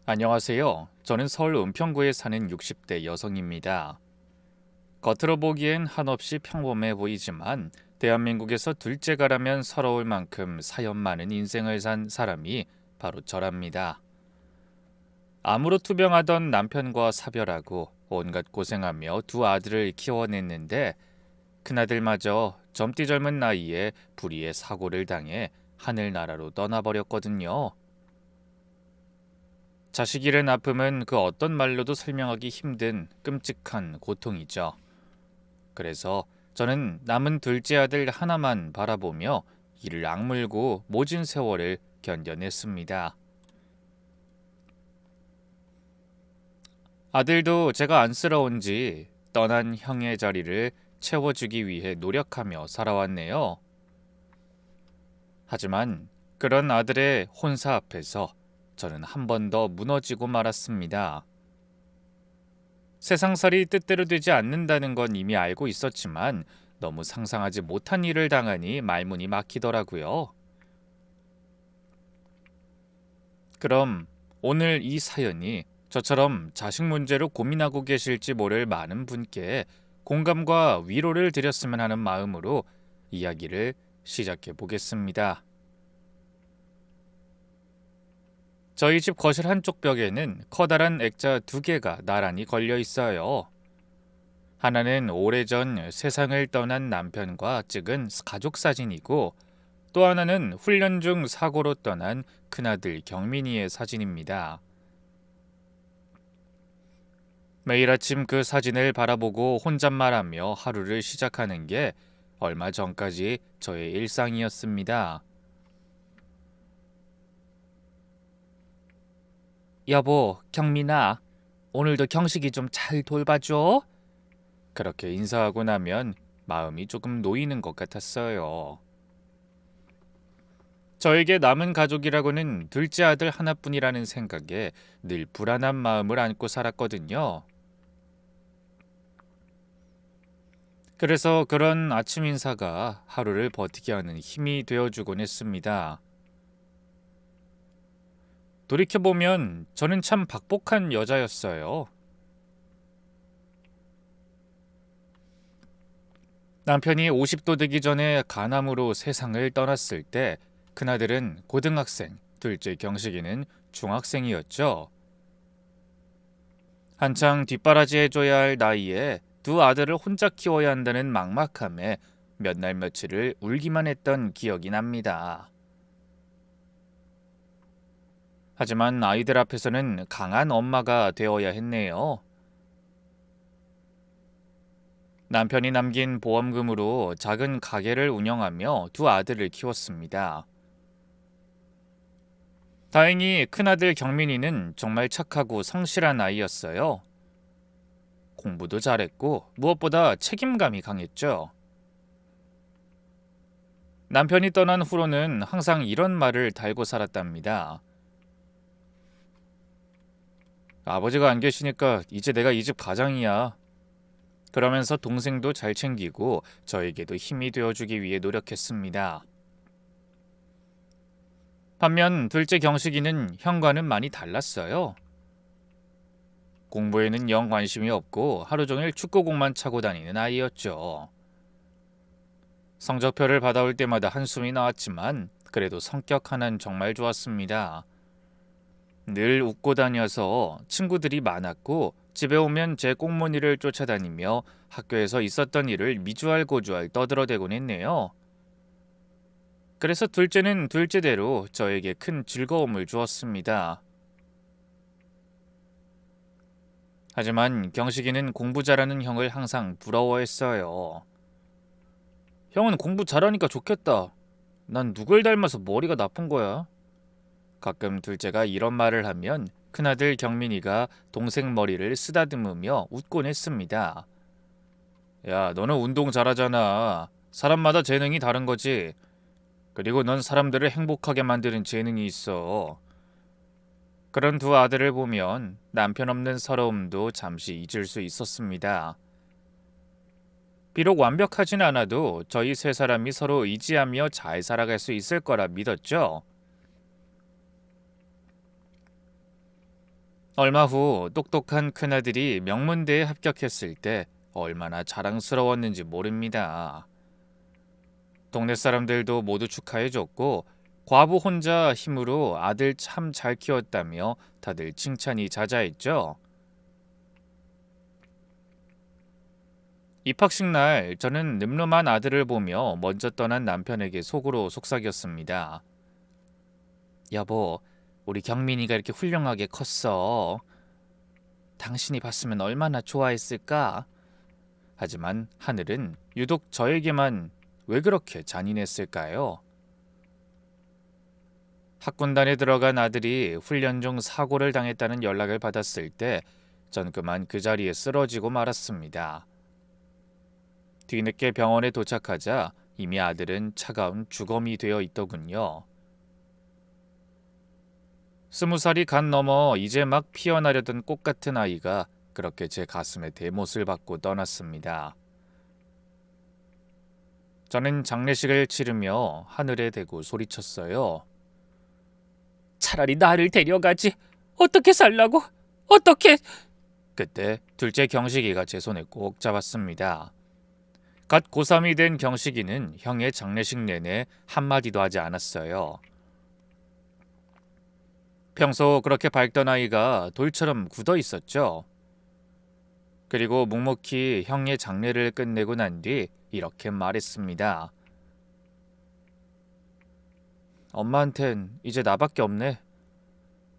안녕하세요. 저는 서울 은평구에 사는 60대 여성입니다. 겉으로 보기엔 한없이 평범해 보이지만 대한민국에서 둘째가라면 서러울 만큼 사연 많은 인생을 산 사람이 바로 저랍니다. 암으로 투병하던 남편과 사별하고 온갖 고생하며 두 아들을 키워냈는데 큰아들마저 젊디 젊은 나이에 불의의 사고를 당해 하늘나라로 떠나버렸거든요. 자식 잃은 아픔은 그 어떤 말로도 설명하기 힘든 끔찍한 고통이죠. 그래서 저는 남은 둘째 아들 하나만 바라보며 이를 악물고 모진 세월을 견뎌냈습니다. 아들도 제가 안쓰러운지 떠난 형의 자리를 채워주기 위해 노력하며 살아왔네요. 하지만 그런 아들의 혼사 앞에서 저는 한 번 더 무너지고 말았습니다. 세상살이 뜻대로 되지 않는다는 건 이미 알고 있었지만 너무 상상하지 못한 일을 당하니 말문이 막히더라고요. 그럼 오늘 이 사연이 저처럼 자식 문제로 고민하고 계실지 모를 많은 분께 공감과 위로를 드렸으면 하는 마음으로 이야기를 시작해 보겠습니다. 저희 집 거실 한쪽 벽에는 커다란 액자 두 개가 나란히 걸려 있어요. 하나는 오래전 세상을 떠난 남편과 찍은 가족 사진이고 또 하나는 훈련 중 사고로 떠난 큰아들 경민이의 사진입니다. 매일 아침 그 사진을 바라보고 혼잣말하며 하루를 시작하는 게 얼마 전까지 저의 일상이었습니다. 여보, 경민아, 오늘도 경식이 좀 잘 돌봐줘. 그렇게 인사하고 나면 마음이 조금 놓이는 것 같았어요. 저에게 남은 가족이라고는 둘째 아들 하나뿐이라는 생각에 늘 불안한 마음을 안고 살았거든요. 그래서 그런 아침 인사가 하루를 버티게 하는 힘이 되어주곤 했습니다. 돌이켜보면 저는 참 박복한 여자였어요. 남편이 50도 되기 전에 간암으로 세상을 떠났을 때 큰아들은 고등학생, 둘째 경식이는 중학생이었죠. 한창 뒷바라지 해줘야 할 나이에 두 아들을 혼자 키워야 한다는 막막함에 몇 날 며칠을 울기만 했던 기억이 납니다. 하지만 아이들 앞에서는 강한 엄마가 되어야 했네요. 남편이 남긴 보험금으로 작은 가게를 운영하며 두 아들을 키웠습니다. 다행히 큰아들 경민이는 정말 착하고 성실한 아이였어요. 공부도 잘했고 무엇보다 책임감이 강했죠. 남편이 떠난 후로는 항상 이런 말을 달고 살았답니다. 아버지가 안 계시니까 이제 내가 이 집 가장이야. 그러면서 동생도 잘 챙기고 저에게도 힘이 되어주기 위해 노력했습니다. 반면 둘째 경식이는 형과는 많이 달랐어요. 공부에는 영 관심이 없고 하루 종일 축구공만 차고 다니는 아이였죠. 성적표를 받아올 때마다 한숨이 나왔지만 그래도 성격 하나는 정말 좋았습니다. 늘 웃고 다녀서 친구들이 많았고 집에 오면 제 꽁무니를 쫓아다니며 학교에서 있었던 일을 미주알고주알 떠들어대곤 했네요. 그래서 둘째는 둘째대로 저에게 큰 즐거움을 주었습니다. 하지만 경식이는 공부 잘하는 형을 항상 부러워했어요. 형은 공부 잘하니까 좋겠다. 난 누굴 닮아서 머리가 나쁜 거야? 가끔 둘째가 이런 말을 하면 큰아들 경민이가 동생 머리를 쓰다듬으며 웃곤 했습니다. 야, 너는 운동 잘하잖아. 사람마다 재능이 다른 거지. 그리고 넌 사람들을 행복하게 만드는 재능이 있어. 그런 두 아들을 보면 남편 없는 서러움도 잠시 잊을 수 있었습니다. 비록 완벽하진 않아도 저희 세 사람이 서로 의지하며 잘 살아갈 수 있을 거라 믿었죠. 얼마 후 똑똑한 큰아들이 명문대에 합격했을 때 얼마나 자랑스러웠는지 모릅니다. 동네 사람들도 모두 축하해줬고 과부 혼자 힘으로 아들 참 잘 키웠다며 다들 칭찬이 자자했죠. 입학식 날 저는 늠름한 아들을 보며 먼저 떠난 남편에게 속으로 속삭였습니다. 여보, 우리 경민이가 이렇게 훌륭하게 컸어. 당신이 봤으면 얼마나 좋아했을까? 하지만 하늘은 유독 저에게만 왜 그렇게 잔인했을까요? 학군단에 들어간 아들이 훈련 중 사고를 당했다는 연락을 받았을 때 전 그만 그 자리에 쓰러지고 말았습니다. 뒤늦게 병원에 도착하자 이미 아들은 차가운 주검이 되어 있더군요. 20살이 간 넘어 이제 막 피어나려던 꽃 같은 아이가 그렇게 제 가슴에 대못을 받고 떠났습니다. 저는 장례식을 치르며 하늘에 대고 소리쳤어요. 차라리 나를 데려가지. 어떻게 살라고? 어떻게? 그때 둘째 경식이가 제 손을 꼭 잡았습니다. 갓 고3이 된 경식이는 형의 장례식 내내 한마디도 하지 않았어요. 평소 그렇게 밝던 아이가 돌처럼 굳어 있었죠. 그리고 묵묵히 형의 장례를 끝내고 난 뒤 이렇게 말했습니다. 엄마한텐 이제 나밖에 없네.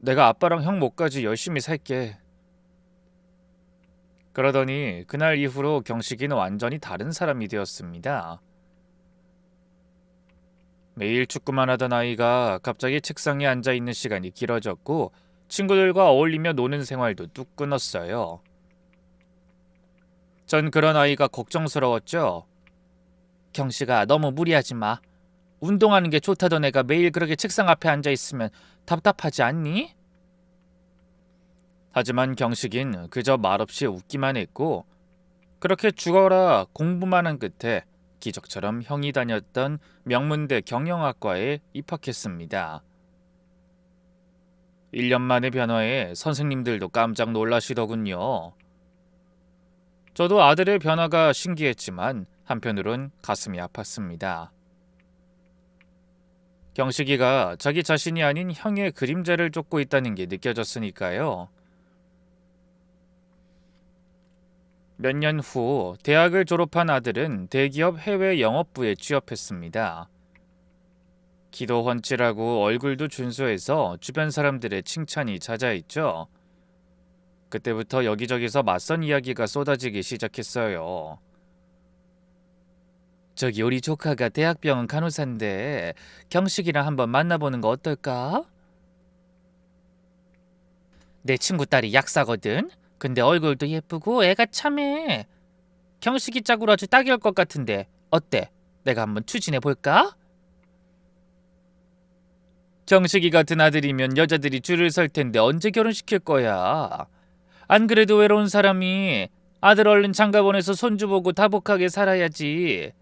내가 아빠랑 형 몫까지 열심히 살게. 그러더니 그날 이후로 경식이는 완전히 다른 사람이 되었습니다. 매일 축구만 하던 아이가 갑자기 책상에 앉아 있는 시간이 길어졌고 친구들과 어울리며 노는 생활도 뚝 끊었어요. 전 그런 아이가 걱정스러웠죠. 경식아, 너무 무리하지 마. 운동하는 게 좋다던 애가 매일 그렇게 책상 앞에 앉아 있으면 답답하지 않니? 하지만 경식인 그저 말없이 웃기만 했고 그렇게 죽어라 공부만 한 끝에 기적처럼 형이 다녔던 명문대 경영학과에 입학했습니다. 1년 만의 변화에 선생님들도 깜짝 놀라시더군요. 저도 아들의 변화가 신기했지만 한편으론 가슴이 아팠습니다. 경식이가 자기 자신이 아닌 형의 그림자를 쫓고 있다는 게 느껴졌으니까요. 몇 년 후 대학을 졸업한 아들은 대기업 해외 영업부에 취업했습니다. 키도 훤칠하고 얼굴도 준수해서 주변 사람들의 칭찬이 잦아있죠. 그때부터 여기저기서 맞선 이야기가 쏟아지기 시작했어요. 저기 우리 조카가 대학병원 간호사인데 경식이랑 한번 만나보는 거 어떨까? 내 친구 딸이 약사거든. 근데 얼굴도 예쁘고 애가 참해. 경식이 짝으로 아주 딱일 것 같은데 어때? 내가 한번 추진해 볼까? 경식이 같은 아들이면 여자들이 줄을 설 텐데 언제 결혼시킬 거야? 안 그래도 외로운 사람이 아들 얼른 장가 보내서 손주 보고 다복하게 살아야지.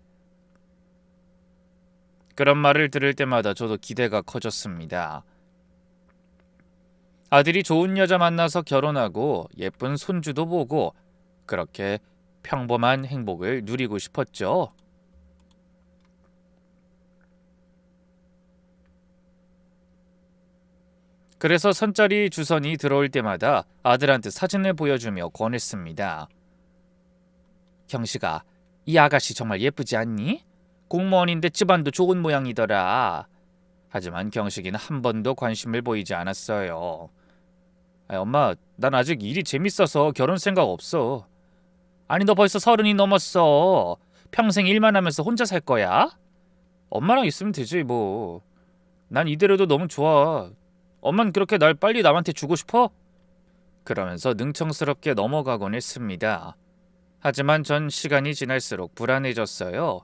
그런 말을 들을 때마다 저도 기대가 커졌습니다. 아들이 좋은 여자 만나서 결혼하고 예쁜 손주도 보고 그렇게 평범한 행복을 누리고 싶었죠. 그래서 선짜리 주선이 들어올 때마다 아들한테 사진을 보여주며 권했습니다. 경식아, 이 아가씨 정말 예쁘지 않니? 공무원인데 집안도 좋은 모양이더라. 하지만 경식이는 한 번도 관심을 보이지 않았어요. 엄마, 난 아직 일이 재밌어서 결혼 생각 없어. 아니, 너 벌써 30이 넘었어. 평생 일만 하면서 혼자 살 거야? 엄마랑 있으면 되지 뭐. 난 이대로도 너무 좋아. 엄만 그렇게 날 빨리 남한테 주고 싶어? 그러면서 능청스럽게 넘어가곤 했습니다. 하지만 전 시간이 지날수록 불안해졌어요.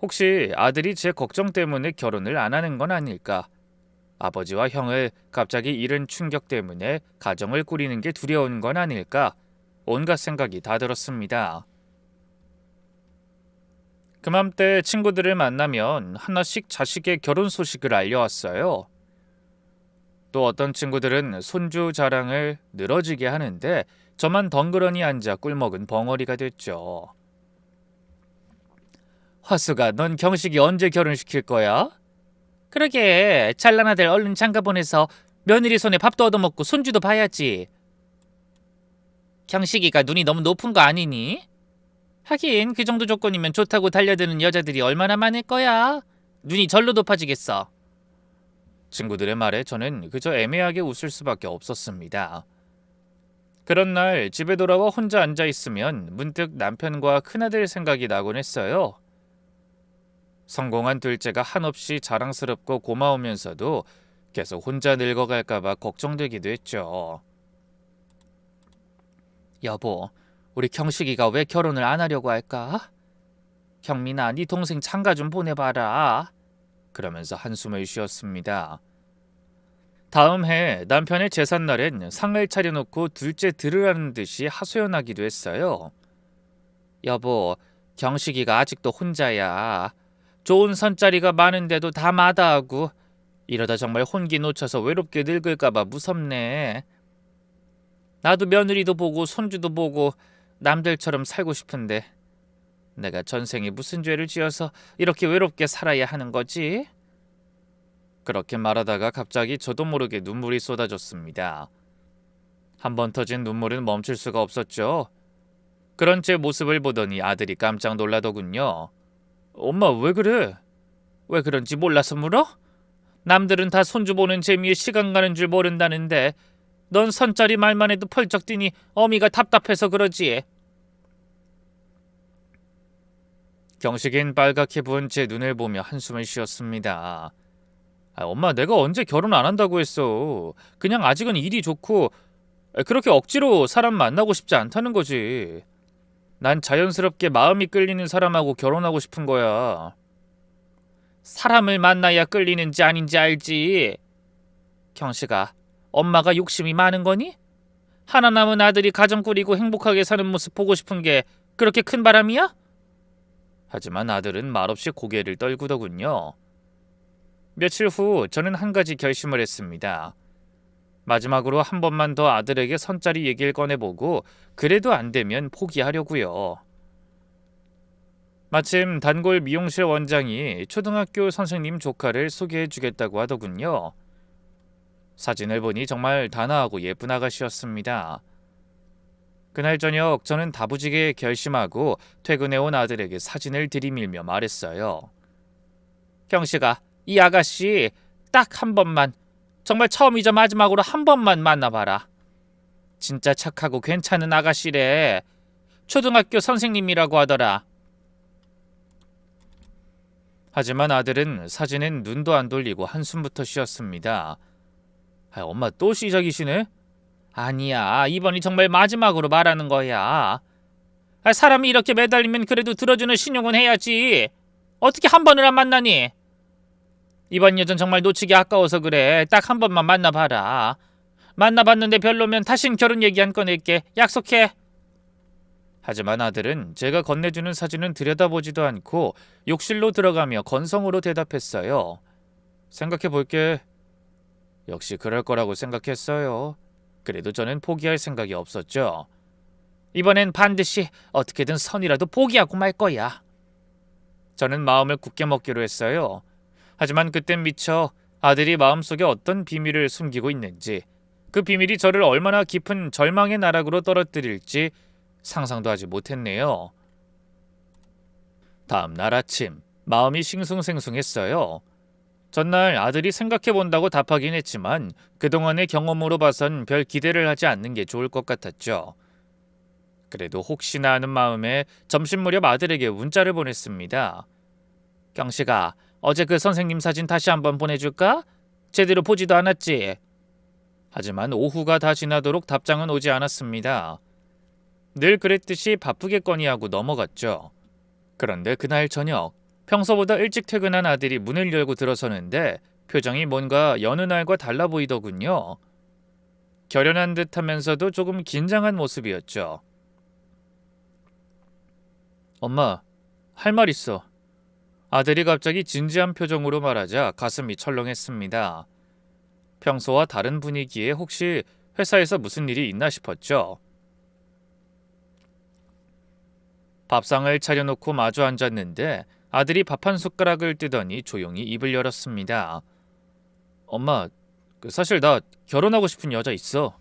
혹시 아들이 제 걱정 때문에 결혼을 안 하는 건 아닐까? 아버지와 형을 갑자기 잃은 충격 때문에 가정을 꾸리는 게 두려운 건 아닐까? 온갖 생각이 다 들었습니다. 그맘때 친구들을 만나면 하나씩 자식의 결혼 소식을 알려왔어요. 또 어떤 친구들은 손주 자랑을 늘어지게 하는데 저만 덩그러니 앉아 꿀먹은 벙어리가 됐죠. 화수가 넌 경식이 언제 결혼시킬 거야? 그러게 잘난 아들 얼른 장가 보내서 며느리 손에 밥도 얻어먹고 손주도 봐야지. 경식이가 눈이 너무 높은 거 아니니? 하긴 그 정도 조건이면 좋다고 달려드는 여자들이 얼마나 많을 거야. 눈이 절로 높아지겠어. 친구들의 말에 저는 그저 애매하게 웃을 수밖에 없었습니다. 그런 날 집에 돌아와 혼자 앉아 있으면 문득 남편과 큰아들 생각이 나곤 했어요. 성공한 둘째가 한없이 자랑스럽고 고마우면서도 계속 혼자 늙어갈까봐 걱정되기도 했죠. 여보, 우리 경식이가 왜 결혼을 안 하려고 할까? 경민아, 네 동생 장가 좀 보내봐라. 그러면서 한숨을 쉬었습니다. 다음 해 남편의 제삿날엔 상을 차려놓고 둘째 들으라는 듯이 하소연하기도 했어요. 여보, 경식이가 아직도 혼자야. 좋은 선자리가 많은데도 다 마다하고 이러다 정말 혼기 놓쳐서 외롭게 늙을까봐 무섭네. 나도 며느리도 보고 손주도 보고 남들처럼 살고 싶은데 내가 전생에 무슨 죄를 지어서 이렇게 외롭게 살아야 하는 거지? 그렇게 말하다가 갑자기 저도 모르게 눈물이 쏟아졌습니다. 한 번 터진 눈물은 멈출 수가 없었죠. 그런 제 모습을 보더니 아들이 깜짝 놀라더군요. 엄마 왜 그래? 왜 그런지 몰라서 물어? 남들은 다 손주 보는 재미에 시간 가는 줄 모른다는데 넌 선짜리 말만 해도 펄쩍 뛰니 어미가 답답해서 그러지. 경식인 빨갛게 부은 제 눈을 보며 한숨을 쉬었습니다. 엄마 내가 언제 결혼 안 한다고 했어. 그냥 아직은 일이 좋고 그렇게 억지로 사람 만나고 싶지 않다는 거지. 난 자연스럽게 마음이 끌리는 사람하고 결혼하고 싶은 거야. 사람을 만나야 끌리는지 아닌지 알지. 경식아, 엄마가 욕심이 많은 거니? 하나 남은 아들이 가정 꾸리고 행복하게 사는 모습 보고 싶은 게 그렇게 큰 바람이야? 하지만 아들은 말없이 고개를 떨구더군요. 며칠 후 저는 한 가지 결심을 했습니다. 마지막으로 한 번만 더 아들에게 선짜리 얘기를 꺼내보고 그래도 안 되면 포기하려고요. 마침 단골 미용실 원장이 초등학교 선생님 조카를 소개해주겠다고 하더군요. 사진을 보니 정말 단아하고 예쁜 아가씨였습니다. 그날 저녁 저는 다부지게 결심하고 퇴근해온 아들에게 사진을 들이밀며 말했어요. 경식아, 이 아가씨 딱 한 번만, 정말 처음이자 마지막으로 한 번만 만나봐라. 진짜 착하고 괜찮은 아가씨래. 초등학교 선생님이라고 하더라. 하지만 아들은 사진엔 눈도 안 돌리고 한숨부터 쉬었습니다. 엄마 또 시작이시네? 아니야, 이번이 정말 마지막으로 말하는 거야. 사람이 이렇게 매달리면 그래도 들어주는 신용은 해야지. 어떻게 한 번을 안 만나니? 이번 여전 정말 놓치기 아까워서 그래. 딱 한 번만 만나봐라. 만나봤는데 별로면 다신 결혼 얘기 안 꺼낼게. 약속해. 하지만 아들은 제가 건네주는 사진은 들여다보지도 않고 욕실로 들어가며 건성으로 대답했어요. 생각해볼게. 역시 그럴 거라고 생각했어요. 그래도 저는 포기할 생각이 없었죠. 이번엔 반드시 어떻게든 선이라도 포기하고 말 거야. 저는 마음을 굳게 먹기로 했어요. 하지만 그땐 미처 아들이 마음속에 어떤 비밀을 숨기고 있는지, 그 비밀이 저를 얼마나 깊은 절망의 나락으로 떨어뜨릴지 상상도 하지 못했네요. 다음 날 아침, 마음이 싱숭생숭했어요. 전날 아들이 생각해본다고 답하긴 했지만 그동안의 경험으로 봐선 별 기대를 하지 않는 게 좋을 것 같았죠. 그래도 혹시나 하는 마음에 점심 무렵 아들에게 문자를 보냈습니다. 경식아, 어제 그 선생님 사진 다시 한번 보내줄까? 제대로 보지도 않았지? 하지만 오후가 다 지나도록 답장은 오지 않았습니다. 늘 그랬듯이 바쁘겠거니 하고 넘어갔죠. 그런데 그날 저녁, 평소보다 일찍 퇴근한 아들이 문을 열고 들어서는데 표정이 뭔가 여느 날과 달라 보이더군요. 결연한 듯 하면서도 조금 긴장한 모습이었죠. 엄마, 할 말 있어. 아들이 갑자기 진지한 표정으로 말하자 가슴이 철렁했습니다. 평소와 다른 분위기에 혹시 회사에서 무슨 일이 있나 싶었죠. 밥상을 차려놓고 마주 앉았는데 아들이 밥 한 숟가락을 뜨더니 조용히 입을 열었습니다. 엄마, 사실 나 결혼하고 싶은 여자 있어.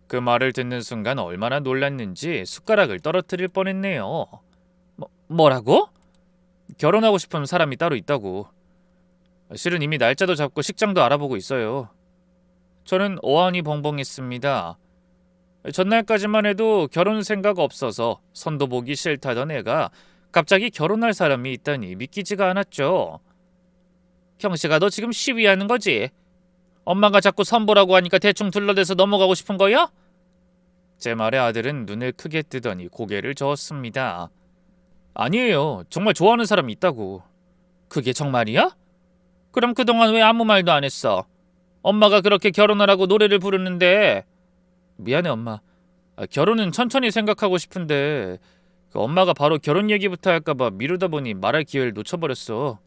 그 말을 듣는 순간 얼마나 놀랐는지 숟가락을 떨어뜨릴 뻔했네요. 뭐라고? 결혼하고 싶은 사람이 따로 있다고. 실은 이미 날짜도 잡고 식장도 알아보고 있어요. 저는 어안이 벙벙했습니다. 전날까지만 해도 결혼 생각 없어서 선도 보기 싫다던 애가 갑자기 결혼할 사람이 있다니 믿기지가 않았죠. 경식아, 너 지금 시위하는 거지? 엄마가 자꾸 선보라고 하니까 대충 둘러대서 넘어가고 싶은 거야? 제 말에 아들은 눈을 크게 뜨더니 고개를 저었습니다. 아니에요. 정말 좋아하는 사람이 있다고. 그게 정말이야? 그럼 그동안 왜 아무 말도 안 했어? 엄마가 그렇게 결혼하라고 노래를 부르는데. 미안해 엄마. 결혼은 천천히 생각하고 싶은데 엄마가 바로 결혼 얘기부터 할까봐 미루다 보니 말할 기회를 놓쳐버렸어.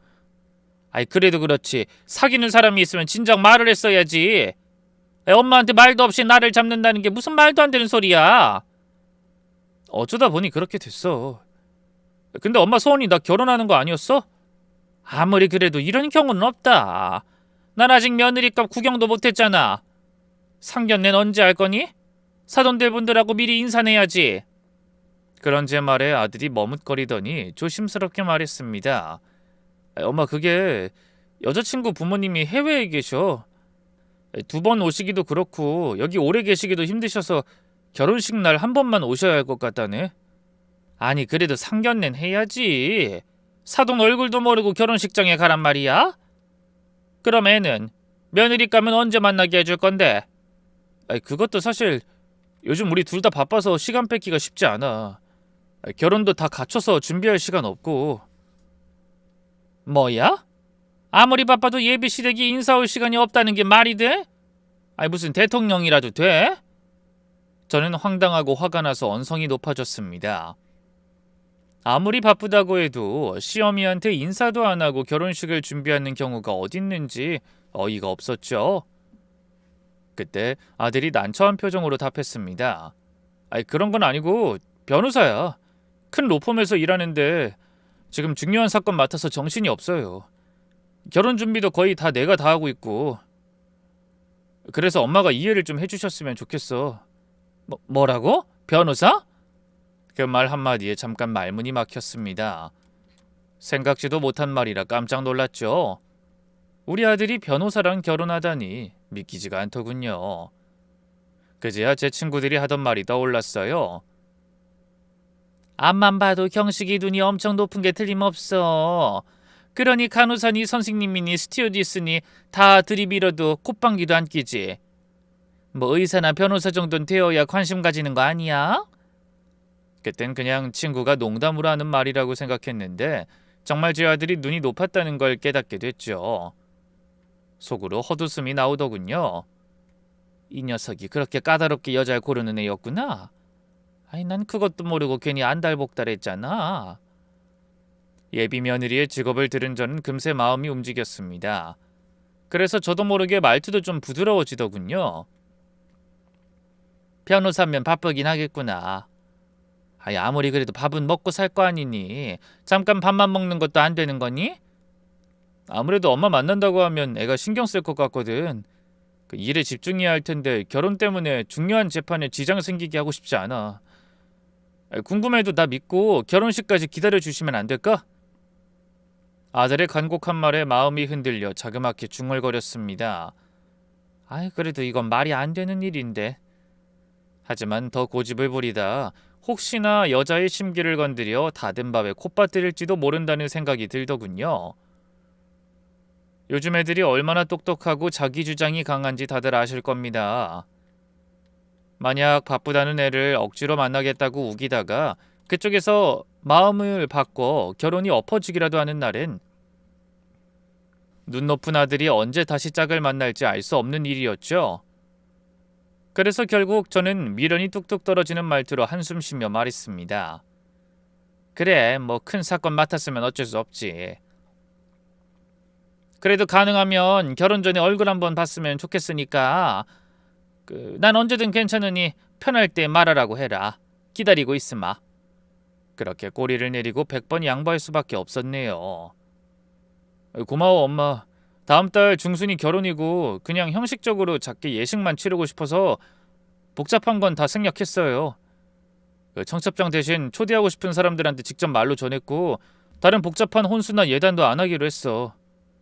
그래도 그렇지. 사귀는 사람이 있으면 진작 말을 했어야지. 엄마한테 말도 없이 나를 잡는다는 게 무슨 말도 안 되는 소리야. 어쩌다 보니 그렇게 됐어. 근데 엄마 소원이 나 결혼하는 거 아니었어? 아무리 그래도 이런 경우는 없다. 난 아직 며느리값 구경도 못했잖아. 상견례는 언제 할 거니? 사돈들 분들하고 미리 인사내야지. 그런 제 말에 아들이 머뭇거리더니 조심스럽게 말했습니다. 엄마, 그게 여자친구 부모님이 해외에 계셔. 2번 오시기도 그렇고 여기 오래 계시기도 힘드셔서 결혼식 날 한 번만 오셔야 할 것 같다네. 아니 그래도 상견례는 해야지. 사돈 얼굴도 모르고 결혼식장에 가란 말이야? 그럼 애는 며느리감은 언제 만나게 해줄 건데? 그것도 사실 요즘 우리 둘 다 바빠서 시간 뺏기가 쉽지 않아. 결혼도 다 갖춰서 준비할 시간 없고. 뭐야? 아무리 바빠도 예비 시댁이 인사 올 시간이 없다는 게 말이 돼? 무슨 대통령이라도 돼? 저는 황당하고 화가 나서 언성이 높아졌습니다. 아무리 바쁘다고 해도 시어미한테 인사도 안 하고 결혼식을 준비하는 경우가 어딨는지 어이가 없었죠. 그때 아들이 난처한 표정으로 답했습니다. 그런 건 아니고 변호사야. 큰 로펌에서 일하는데 지금 중요한 사건 맡아서 정신이 없어요. 결혼 준비도 거의 다 내가 다 하고 있고. 그래서 엄마가 이해를 좀 해주셨으면 좋겠어. 뭐라고? 변호사? 그 말 한마디에 잠깐 말문이 막혔습니다. 생각지도 못한 말이라 깜짝 놀랐죠. 우리 아들이 변호사랑 결혼하다니 믿기지가 않더군요. 그제야 제 친구들이 하던 말이 떠올랐어요. 앞만 봐도 경식이 눈이 엄청 높은 게 틀림없어. 그러니 간호사니 선생님이니 스튜어디스니 다 들이밀어도 콧방귀도 안 끼지. 뭐 의사나 변호사 정도는 되어야 관심 가지는 거 아니야? 그땐 그냥 친구가 농담으로 하는 말이라고 생각했는데 정말 제 아들이 눈이 높았다는 걸 깨닫게 됐죠. 속으로 헛웃음이 나오더군요. 이 녀석이 그렇게 까다롭게 여자를 고르는 애였구나. 난 그것도 모르고 괜히 안달복달했잖아. 예비 며느리의 직업을 들은 저는 금세 마음이 움직였습니다. 그래서 저도 모르게 말투도 좀 부드러워지더군요. 변호사면 바쁘긴 하겠구나. 아무리 그래도 밥은 먹고 살 거 아니니. 잠깐 밥만 먹는 것도 안 되는 거니? 아무래도 엄마 만난다고 하면 애가 신경 쓸 것 같거든. 그 일에 집중해야 할 텐데 결혼 때문에 중요한 재판에 지장 생기게 하고 싶지 않아. 궁금해도 나 믿고 결혼식까지 기다려주시면 안 될까? 아들의 간곡한 말에 마음이 흔들려 자그맣게 중얼거렸습니다. 그래도 이건 말이 안 되는 일인데. 하지만 더 고집을 부리다 혹시나 여자의 심기를 건드려 다된 밥에 콧바뜨릴지도 모른다는 생각이 들더군요. 요즘 애들이 얼마나 똑똑하고 자기 주장이 강한지 다들 아실 겁니다. 만약 바쁘다는 애를 억지로 만나겠다고 우기다가 그쪽에서 마음을 바꿔 결혼이 엎어지기라도 하는 날엔 눈 높은 아들이 언제 다시 짝을 만날지 알 수 없는 일이었죠. 그래서 결국 저는 미련이 뚝뚝 떨어지는 말투로 한숨 쉬며 말했습니다. 그래, 뭐 큰 사건 맡았으면 어쩔 수 없지. 그래도 가능하면 결혼 전에 얼굴 한번 봤으면 좋겠으니까 난 언제든 괜찮으니 편할 때 말하라고 해라. 기다리고 있으마. 그렇게 꼬리를 내리고 100번 양보할 수밖에 없었네요. 고마워 엄마. 다음 달 중순이 결혼이고 그냥 형식적으로 작게 예식만 치르고 싶어서 복잡한 건 다 생략했어요. 청첩장 대신 초대하고 싶은 사람들한테 직접 말로 전했고 다른 복잡한 혼수나 예단도 안 하기로 했어.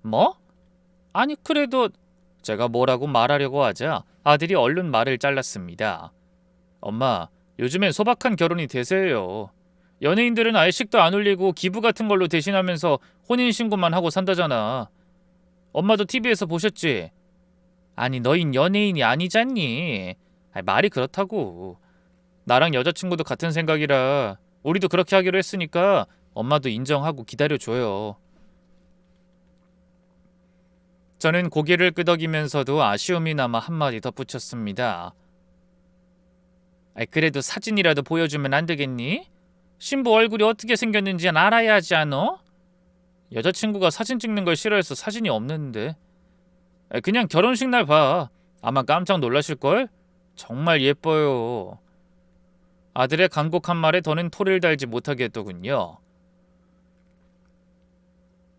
뭐? 아니 그래도 제가 뭐라고 말하려고 하자 아들이 얼른 말을 잘랐습니다. 엄마, 요즘엔 소박한 결혼이 대세예요. 연예인들은 아예 식도 안 올리고 기부 같은 걸로 대신하면서 혼인신고만 하고 산다잖아. 엄마도 TV에서 보셨지? 아니 너흰 연예인이 아니잖니. 말이 그렇다고. 나랑 여자친구도 같은 생각이라 우리도 그렇게 하기로 했으니까 엄마도 인정하고 기다려줘요. 저는 고개를 끄덕이면서도 아쉬움이 남아 한마디 덧붙였습니다. 그래도 사진이라도 보여주면 안 되겠니? 신부 얼굴이 어떻게 생겼는지 알아야 하지 않어? 여자친구가 사진 찍는 걸 싫어해서 사진이 없는데. 그냥 결혼식 날 봐. 아마 깜짝 놀라실걸? 정말 예뻐요. 아들의 간곡한 말에 더는 토를 달지 못하겠더군요.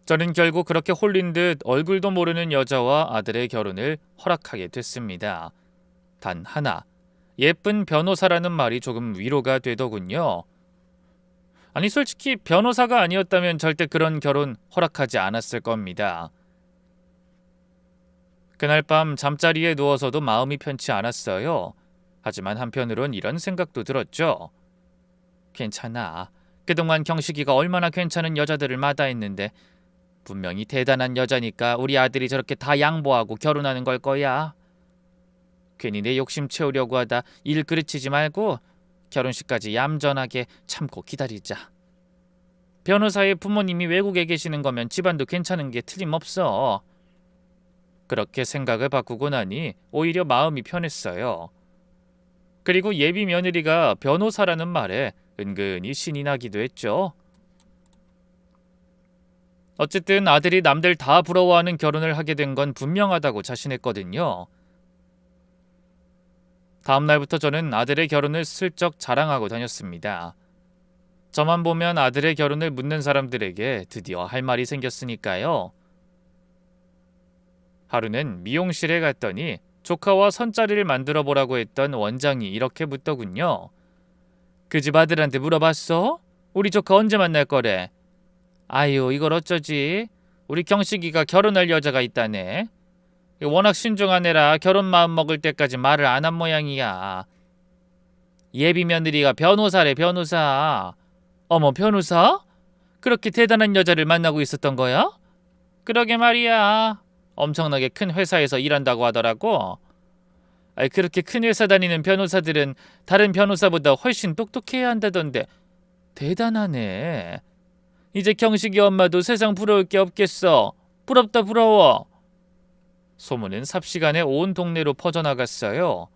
저는 결국 그렇게 홀린 듯 얼굴도 모르는 여자와 아들의 결혼을 허락하게 됐습니다. 단 하나, 예쁜 변호사라는 말이 조금 위로가 되더군요. 아니 솔직히 변호사가 아니었다면 절대 그런 결혼 허락하지 않았을 겁니다. 그날 밤 잠자리에 누워서도 마음이 편치 않았어요. 하지만 한편으론 이런 생각도 들었죠. 괜찮아. 그동안 경식이가 얼마나 괜찮은 여자들을 마다했는데 분명히 대단한 여자니까 우리 아들이 저렇게 다 양보하고 결혼하는 걸 거야. 괜히 내 욕심 채우려고 하다 일 그르치지 말고 결혼식까지 얌전하게 참고 기다리자. 변호사의 부모님이 외국에 계시는 거면 집안도 괜찮은 게 틀림없어. 그렇게 생각을 바꾸고 나니 오히려 마음이 편했어요. 그리고 예비 며느리가 변호사라는 말에 은근히 신이 나기도 했죠. 어쨌든 아들이 남들 다 부러워하는 결혼을 하게 된 건 분명하다고 자신했거든요. 다음 날부터 저는 아들의 결혼을 슬쩍 자랑하고 다녔습니다. 저만 보면 아들의 결혼을 묻는 사람들에게 드디어 할 말이 생겼으니까요. 하루는 미용실에 갔더니 조카와 선자리를 만들어 보라고 했던 원장이 이렇게 묻더군요. 그 집 아들한테 물어봤어? 우리 조카 언제 만날 거래? 아유 이걸 어쩌지? 우리 경식이가 결혼할 여자가 있다네. 워낙 신중한 애라 결혼 마음 먹을 때까지 말을 안 한 모양이야. 예비 며느리가 변호사래 변호사. 어머 변호사? 그렇게 대단한 여자를 만나고 있었던 거야? 그러게 말이야. 엄청나게 큰 회사에서 일한다고 하더라고. 그렇게 큰 회사 다니는 변호사들은 다른 변호사보다 훨씬 똑똑해야 한다던데 대단하네. 이제 경식이 엄마도 세상 부러울 게 없겠어. 부럽다 부러워. 소문은 삽시간에 온 동네로 퍼져나갔어요.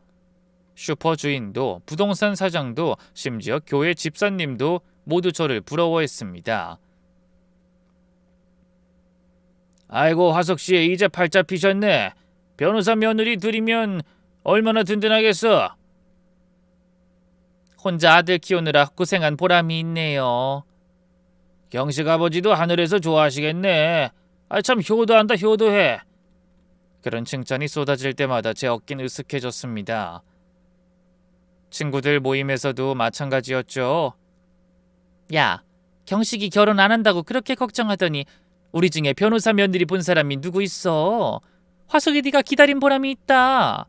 슈퍼 주인도 부동산 사장도 심지어 교회 집사님도 모두 저를 부러워했습니다. 아이고 화석씨 이제 팔자 피셨네. 변호사 며느리 들이면 얼마나 든든하겠어. 혼자 아들 키우느라 고생한 보람이 있네요. 경식 아버지도 하늘에서 좋아하시겠네. 참 효도한다 효도해. 그런 칭찬이 쏟아질 때마다 제 어깨는 으쓱해졌습니다. 친구들 모임에서도 마찬가지였죠. 야, 경식이 결혼 안 한다고 그렇게 걱정하더니 우리 중에 변호사 며느리 본 사람이 누구 있어? 화석이 네가 기다린 보람이 있다.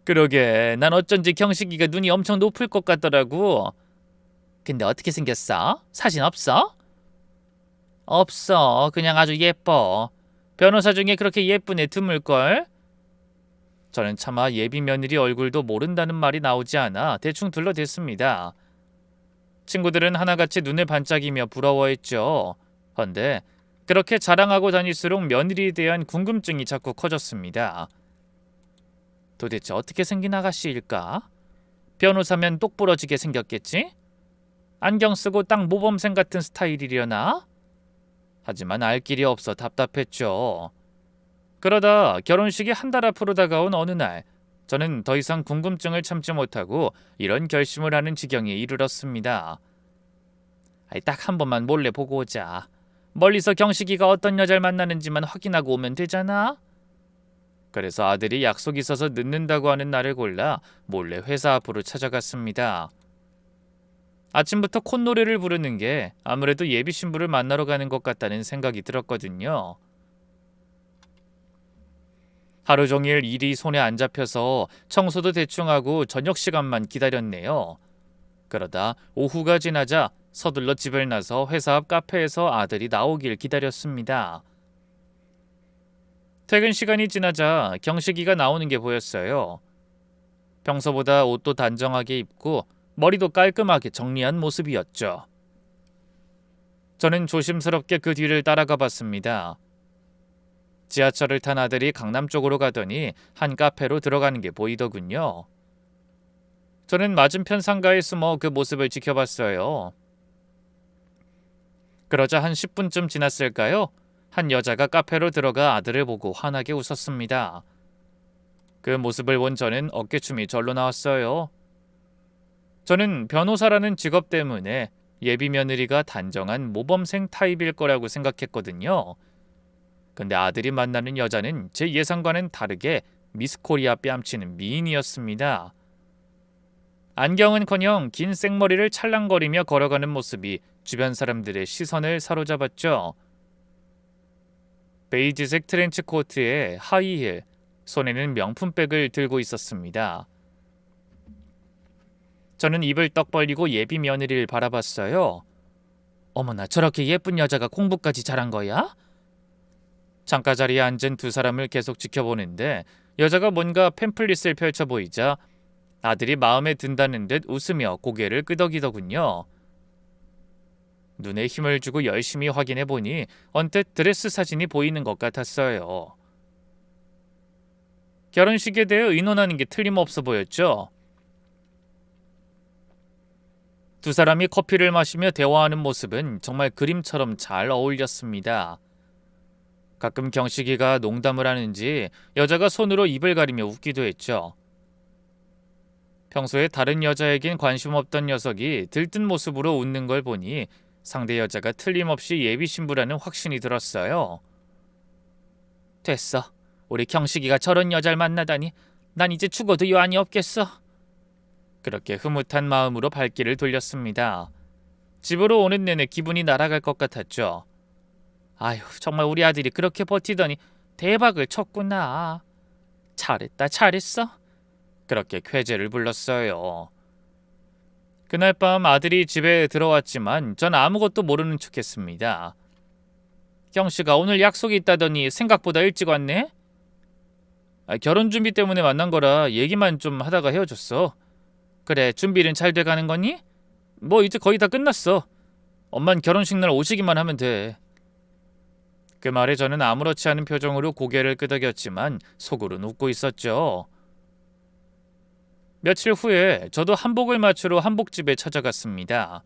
그러게 난 어쩐지 경식이가 눈이 엄청 높을 것 같더라고. 근데 어떻게 생겼어? 사진 없어? 없어. 그냥 아주 예뻐. 변호사 중에 그렇게 예쁜 애 드물걸? 저는 차마 예비 며느리 얼굴도 모른다는 말이 나오지 않아 대충 둘러댔습니다. 친구들은 하나같이 눈을 반짝이며 부러워했죠. 헌데 그렇게 자랑하고 다닐수록 며느리에 대한 궁금증이 자꾸 커졌습니다. 도대체 어떻게 생긴 아가씨일까? 변호사면 똑부러지게 생겼겠지? 안경 쓰고 딱 모범생 같은 스타일이려나? 하지만 알 길이 없어 답답했죠. 그러다 결혼식이 한 달 앞으로 다가온 어느 날, 저는 더 이상 궁금증을 참지 못하고 이런 결심을 하는 지경에 이르렀습니다. 딱 한 번만 몰래 보고 오자. 멀리서 경식이가 어떤 여자를 만나는지만 확인하고 오면 되잖아. 그래서 아들이 약속 있어서 늦는다고 하는 날을 골라 몰래 회사 앞으로 찾아갔습니다. 아침부터 콧노래를 부르는 게 아무래도 예비 신부를 만나러 가는 것 같다는 생각이 들었거든요. 하루 종일 일이 손에 안 잡혀서 청소도 대충 하고 저녁 시간만 기다렸네요. 그러다 오후가 지나자 서둘러 집을 나서 회사 앞 카페에서 아들이 나오길 기다렸습니다. 퇴근 시간이 지나자 경식이가 나오는 게 보였어요. 평소보다 옷도 단정하게 입고 머리도 깔끔하게 정리한 모습이었죠. 저는 조심스럽게 그 뒤를 따라가 봤습니다. 지하철을 탄 아들이 강남 쪽으로 가더니 한 카페로 들어가는 게 보이더군요. 저는 맞은편 상가에 숨어 그 모습을 지켜봤어요. 그러자 한 10분쯤 지났을까요? 한 여자가 카페로 들어가 아들을 보고 환하게 웃었습니다. 그 모습을 본 저는 어깨춤이 절로 나왔어요. 저는 변호사라는 직업 때문에 예비 며느리가 단정한 모범생 타입일 거라고 생각했거든요. 근데 아들이 만나는 여자는 제 예상과는 다르게 미스코리아 뺨치는 미인이었습니다. 안경은커녕 긴 생머리를 찰랑거리며 걸어가는 모습이 주변 사람들의 시선을 사로잡았죠. 베이지색 트렌치 코트에 하이힐, 손에는 명품백을 들고 있었습니다. 저는 입을 떡 벌리고 예비 며느리를 바라봤어요. 어머나, 저렇게 예쁜 여자가 공부까지 잘한 거야? 창가 자리에 앉은 두 사람을 계속 지켜보는데 여자가 뭔가 팸플릿을 펼쳐 보이자 아들이 마음에 든다는 듯 웃으며 고개를 끄덕이더군요. 눈에 힘을 주고 열심히 확인해 보니 언뜻 드레스 사진이 보이는 것 같았어요. 결혼식에 대해 의논하는 게 틀림없어 보였죠. 두 사람이 커피를 마시며 대화하는 모습은 정말 그림처럼 잘 어울렸습니다. 가끔 경식이가 농담을 하는지 여자가 손으로 입을 가리며 웃기도 했죠. 평소에 다른 여자에겐 관심 없던 녀석이 들뜬 모습으로 웃는 걸 보니 상대 여자가 틀림없이 예비 신부라는 확신이 들었어요. 됐어. 우리 경식이가 저런 여자를 만나다니 난 이제 죽어도 여한이 없겠어. 그렇게 흐뭇한 마음으로 발길을 돌렸습니다. 집으로 오는 내내 기분이 날아갈 것 같았죠. 아휴, 정말 우리 아들이 그렇게 버티더니 대박을 쳤구나. 잘했다, 잘했어. 그렇게 쾌재를 불렀어요. 그날 밤 아들이 집에 들어왔지만 전 아무것도 모르는 척했습니다. 경씨가 오늘 약속이 있다더니 생각보다 일찍 왔네? 결혼 준비 때문에 만난 거라 얘기만 좀 하다가 헤어졌어. 그래, 준비는 잘 돼가는 거니? 뭐 이제 거의 다 끝났어. 엄만 결혼식 날 오시기만 하면 돼. 그 말에 저는 아무렇지 않은 표정으로 고개를 끄덕였지만 속으로는 웃고 있었죠. 며칠 후에 저도 한복을 맞추러 한복집에 찾아갔습니다.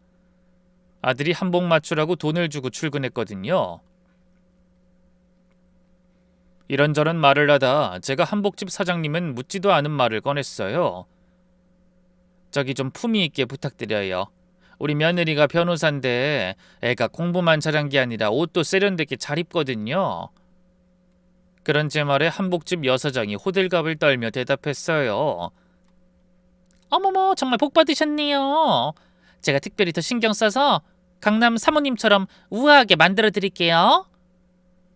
아들이 한복 맞추라고 돈을 주고 출근했거든요. 이런저런 말을 하다 제가 한복집 사장님은 묻지도 않은 말을 꺼냈어요. 저기 좀 품위 있게 부탁드려요. 우리 며느리가 변호사인데 애가 공부만 잘한 게 아니라 옷도 세련되게 잘 입거든요. 그런 제 말에 한복집 여사장이 호들갑을 떨며 대답했어요. 어머머, 정말 복 받으셨네요. 제가 특별히 더 신경 써서 강남 사모님처럼 우아하게 만들어 드릴게요.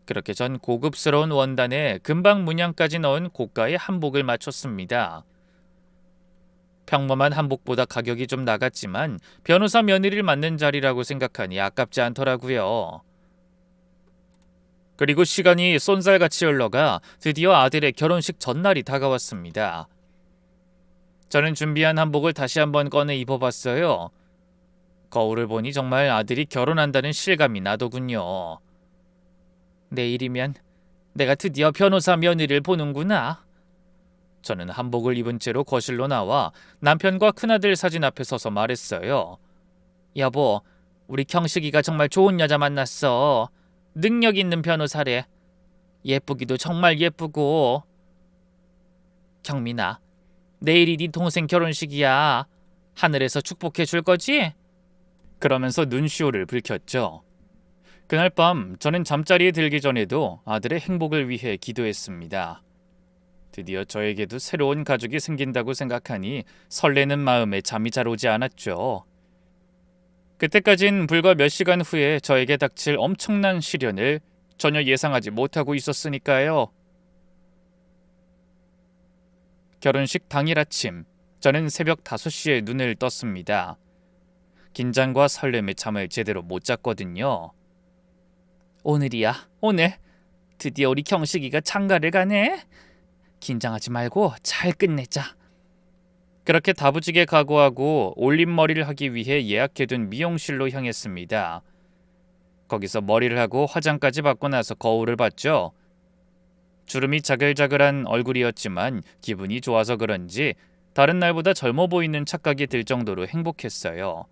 그렇게 전 고급스러운 원단에 금방 문양까지 넣은 고가의 한복을 맞췄습니다. 평범한 한복보다 가격이 좀 나갔지만 변호사 며느리를 맡는 자리라고 생각하니 아깝지 않더라고요. 그리고 시간이 쏜살같이 흘러가 드디어 아들의 결혼식 전날이 다가왔습니다. 저는 준비한 한복을 다시 한번 꺼내 입어봤어요. 거울을 보니 정말 아들이 결혼한다는 실감이 나더군요. 내일이면 내가 드디어 변호사 며느리를 보는구나. 저는 한복을 입은 채로 거실로 나와 남편과 큰아들 사진 앞에 서서 말했어요. 여보, 우리 경식이가 정말 좋은 여자 만났어. 능력 있는 변호사래. 예쁘기도 정말 예쁘고. 경민아, 내일이 네 동생 결혼식이야. 하늘에서 축복해 줄 거지? 그러면서 눈시울을 붉혔죠. 그날 밤 저는 잠자리에 들기 전에도 아들의 행복을 위해 기도했습니다. 드디어 저에게도 새로운 가족이 생긴다고 생각하니 설레는 마음에 잠이 잘 오지 않았죠. 그때까진 불과 몇 시간 후에 저에게 닥칠 엄청난 시련을 전혀 예상하지 못하고 있었으니까요. 결혼식 당일 아침, 저는 새벽 5시에 눈을 떴습니다. 긴장과 설렘에 잠을 제대로 못 잤거든요. 오늘이야, 오늘. 드디어 우리 경식이가 장가를 가네. 긴장하지 말고 잘 끝내자. 그렇게 다부지게 각오하고 올림머리를 하기 위해 예약해둔 미용실로 향했습니다. 거기서 머리를 하고 화장까지 받고 나서 거울을 봤죠. 주름이 자글자글한 얼굴이었지만 기분이 좋아서 그런지 다른 날보다 젊어 보이는 착각이 들 정도로 행복했어요.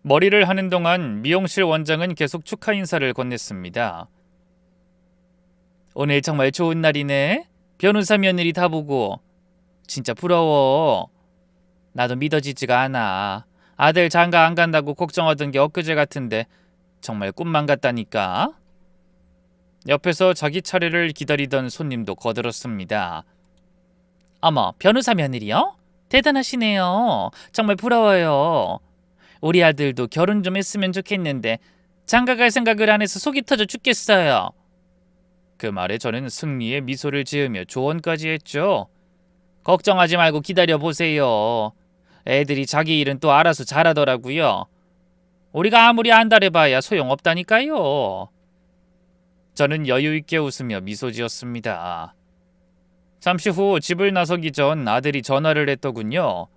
머리를 하는 동안 미용실 원장은 계속 축하 인사를 건넸습니다. 오늘 정말 좋은 날이네. 변호사 며느리 다 보고. 진짜 부러워. 나도 믿어지지가 않아. 아들 장가 안 간다고 걱정하던 게 엊그제 같은데 정말 꿈만 같다니까. 옆에서 자기 차례를 기다리던 손님도 거들었습니다. 어머, 변호사 며느리요? 대단하시네요. 정말 부러워요. 우리 아들도 결혼 좀 했으면 좋겠는데 장가 갈 생각을 안 해서 속이 터져 죽겠어요. 그 말에 저는 승리의 미소를 지으며 조언까지 했죠. 걱정하지 말고 기다려보세요. 애들이 자기 일은 또 알아서 잘하더라고요. 우리가 아무리 안달해봐야 소용없다니까요. 저는 여유있게 웃으며 미소 지었습니다. 잠시 후 집을 나서기 전 아들이 전화를 했더군요.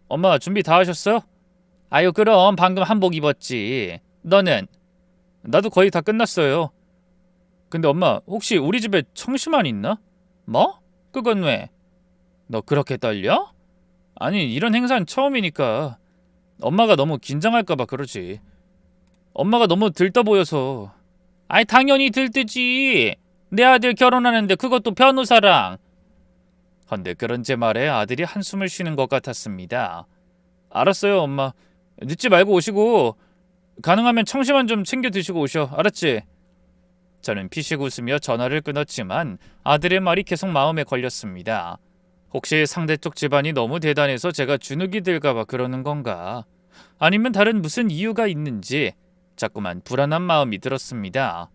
엄마 준비 다 하셨어? 아유 그럼 방금 한복 입었지. 너는? 나도 거의 다 끝났어요. 근데 엄마 혹시 우리 집에 청심환 있나? 뭐? 그건 왜? 너 그렇게 떨려? 아니 이런 행사는 처음이니까 엄마가 너무 긴장할까봐 그러지. 엄마가 너무 들떠 보여서. 아니 당연히 들뜨지. 내 아들 결혼하는데 그것도 변호사랑. 헌데 그런 제 말에 아들이 한숨을 쉬는 것 같았습니다. 알았어요 엄마. 늦지 말고 오시고 가능하면 청심환 좀 챙겨 드시고 오셔. 알았지? 저는 피식 웃으며 전화를 끊었지만 아들의 말이 계속 마음에 걸렸습니다. 혹시 상대쪽 집안이 너무 대단해서 제가 주눅이 들까봐 그러는 건가? 아니면 다른 무슨 이유가 있는지 자꾸만 불안한 마음이 들었습니다.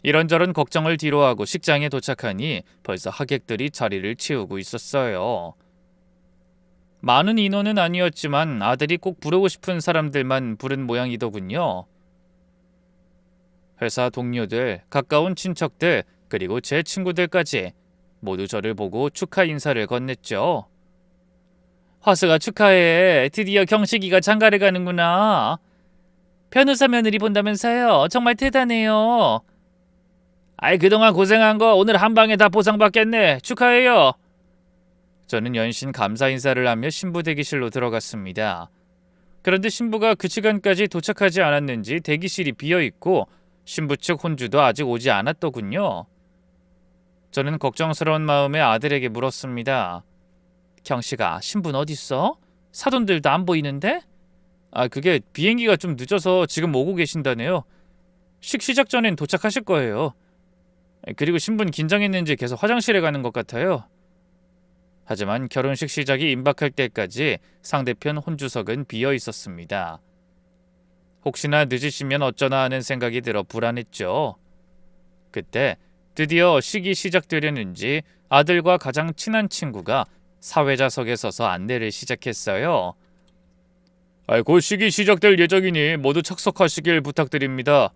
이런저런 걱정을 뒤로하고 식장에 도착하니 벌써 하객들이 자리를 채우고 있었어요. 많은 인원은 아니었지만 아들이 꼭 부르고 싶은 사람들만 부른 모양이더군요. 회사 동료들, 가까운 친척들, 그리고 제 친구들까지 모두 저를 보고 축하 인사를 건넸죠. 화수가 축하해. 드디어 경식이가 장가를 가는구나. 변호사 며느리 본다면서요. 정말 대단해요. 아이 그동안 고생한 거 오늘 한 방에 다 보상받겠네. 축하해요. 저는 연신 감사 인사를 하며 신부 대기실로 들어갔습니다. 그런데 신부가 그 시간까지 도착하지 않았는지 대기실이 비어있고 신부 측 혼주도 아직 오지 않았더군요. 저는 걱정스러운 마음에 아들에게 물었습니다. 경식아, 신부는 어딨어? 사돈들도 안 보이는데? 그게 비행기가 좀 늦어서 지금 오고 계신다네요. 시작 전엔 도착하실 거예요. 그리고 신부는 긴장했는지 계속 화장실에 가는 것 같아요. 하지만 결혼식 시작이 임박할 때까지 상대편 혼주석은 비어 있었습니다. 혹시나 늦으시면 어쩌나 하는 생각이 들어 불안했죠. 그때 드디어 식이 시작되려는지 아들과 가장 친한 친구가 사회자석에 서서 안내를 시작했어요. 곧 식이 시작될 예정이니 모두 착석하시길 부탁드립니다.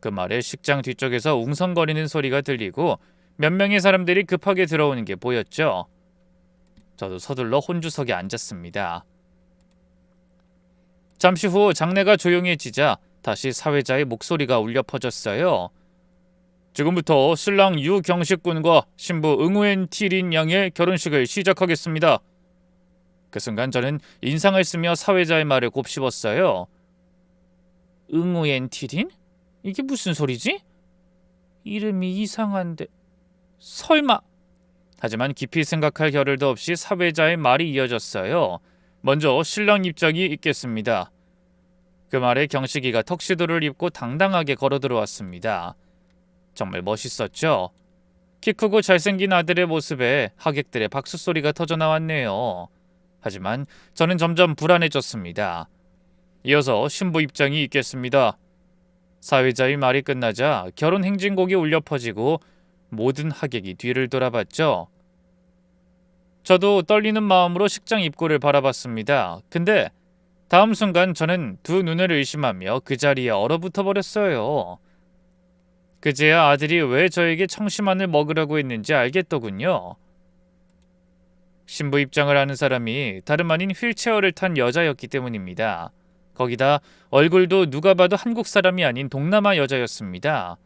그 말에 식장 뒤쪽에서 웅성거리는 소리가 들리고 몇 명의 사람들이 급하게 들어오는 게 보였죠. 저도 서둘러 혼주석에 앉았습니다. 잠시 후 장례가 조용해지자 다시 사회자의 목소리가 울려 퍼졌어요. 지금부터 신랑 유경식 군과 신부 응우엔 티린 양의 결혼식을 시작하겠습니다. 그 순간 저는 인상을 쓰며 사회자의 말을 곱씹었어요. 응우엔티린? 이게 무슨 소리지? 이름이 이상한데 설마. 하지만 깊이 생각할 겨를도 없이 사회자의 말이 이어졌어요. 먼저 신랑 입장이 있겠습니다. 그 말에 경식이가 턱시도를 입고 당당하게 걸어 들어왔습니다. 정말 멋있었죠? 키 크고 잘생긴 아들의 모습에 하객들의 박수 소리가 터져 나왔네요. 하지만 저는 점점 불안해졌습니다. 이어서 신부 입장이 있겠습니다. 사회자의 말이 끝나자 결혼 행진곡이 울려 퍼지고 모든 하객이 뒤를 돌아봤죠. 저도 떨리는 마음으로 식장 입구를 바라봤습니다. 근데 다음 순간 저는 두 눈을 의심하며 그 자리에 얼어붙어 버렸어요. 그제야 아들이 왜 저에게 청심환을 먹으라고 했는지 알겠더군요. 신부 입장을 하는 사람이 다름 아닌 휠체어를 탄 여자였기 때문입니다. 거기다 얼굴도 누가 봐도 한국 사람이 아닌 동남아 여자였습니다.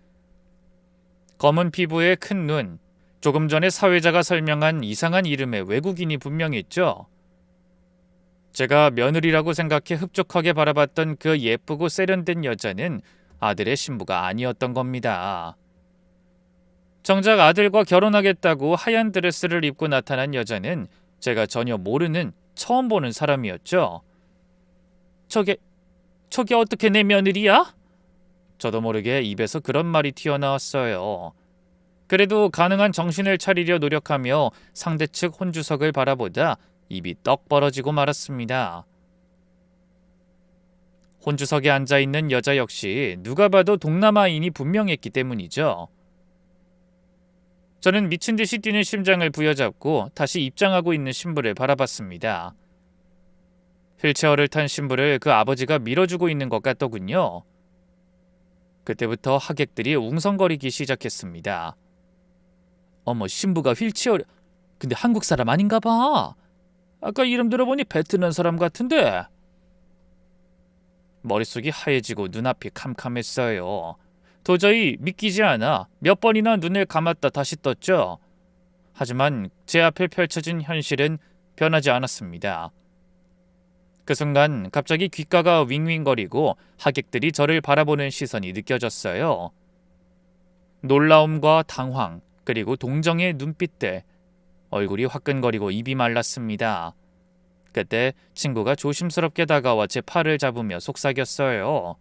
검은 피부에 큰 눈, 조금 전에 사회자가 설명한 이상한 이름의 외국인이 분명했죠. 제가 며느리라고 생각해 흡족하게 바라봤던 그 예쁘고 세련된 여자는 아들의 신부가 아니었던 겁니다. 정작 아들과 결혼하겠다고 하얀 드레스를 입고 나타난 여자는 제가 전혀 모르는 처음 보는 사람이었죠. 저게 어떻게 내 며느리야? 저도 모르게 입에서 그런 말이 튀어나왔어요. 그래도 가능한 정신을 차리려 노력하며 상대 측 혼주석을 바라보다 입이 떡 벌어지고 말았습니다. 혼주석에 앉아있는 여자 역시 누가 봐도 동남아인이 분명했기 때문이죠. 저는 미친 듯이 뛰는 심장을 부여잡고 다시 입장하고 있는 신부를 바라봤습니다. 휠체어를 탄 신부를 그 아버지가 밀어주고 있는 것 같더군요. 그때부터 하객들이 웅성거리기 시작했습니다. 어머, 신부가 휠체어를... 근데 한국 사람 아닌가 봐. 아까 이름 들어보니 베트남 사람 같은데. 머릿속이 하얘지고 눈앞이 캄캄했어요. 도저히 믿기지 않아 몇 번이나 눈을 감았다 다시 떴죠. 하지만 제 앞에 펼쳐진 현실은 변하지 않았습니다. 그 순간 갑자기 귓가가 윙윙거리고 하객들이 저를 바라보는 시선이 느껴졌어요. 놀라움과 당황, 그리고 동정의 눈빛들, 얼굴이 화끈거리고 입이 말랐습니다. 그때 친구가 조심스럽게 다가와 제 팔을 잡으며 속삭였어요.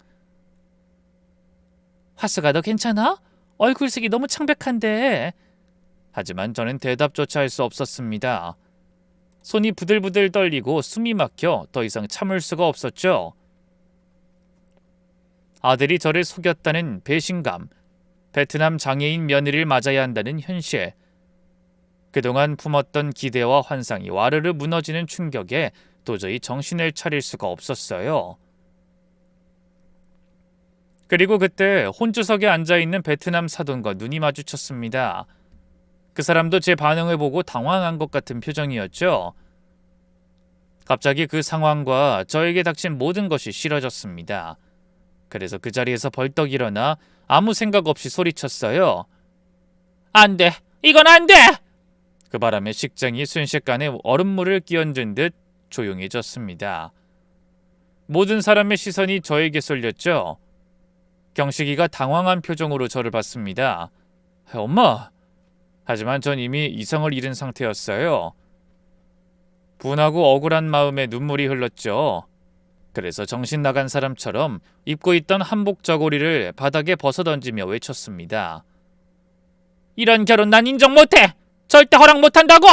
화수가 너 괜찮아? 얼굴색이 너무 창백한데. 하지만 저는 대답조차 할 수 없었습니다. 손이 부들부들 떨리고 숨이 막혀 더 이상 참을 수가 없었죠. 아들이 저를 속였다는 배신감, 베트남 장애인 며느리를 맞아야 한다는 현실, 그동안 품었던 기대와 환상이 와르르 무너지는 충격에 도저히 정신을 차릴 수가 없었어요. 그리고 그때 혼주석에 앉아있는 베트남 사돈과 눈이 마주쳤습니다. 그 사람도 제 반응을 보고 당황한 것 같은 표정이었죠. 갑자기 그 상황과 저에게 닥친 모든 것이 싫어졌습니다. 그래서 그 자리에서 벌떡 일어나 아무 생각 없이 소리쳤어요. 안 돼! 이건 안 돼! 그 바람에 식장이 순식간에 얼음물을 끼얹은 듯 조용해졌습니다. 모든 사람의 시선이 저에게 쏠렸죠. 경식이가 당황한 표정으로 저를 봤습니다. 엄마! 하지만 전 이미 이성을 잃은 상태였어요. 분하고 억울한 마음에 눈물이 흘렀죠. 그래서 정신 나간 사람처럼 입고 있던 한복 저고리를 바닥에 벗어던지며 외쳤습니다. 이런 결혼 난 인정 못해! 절대 허락 못한다고!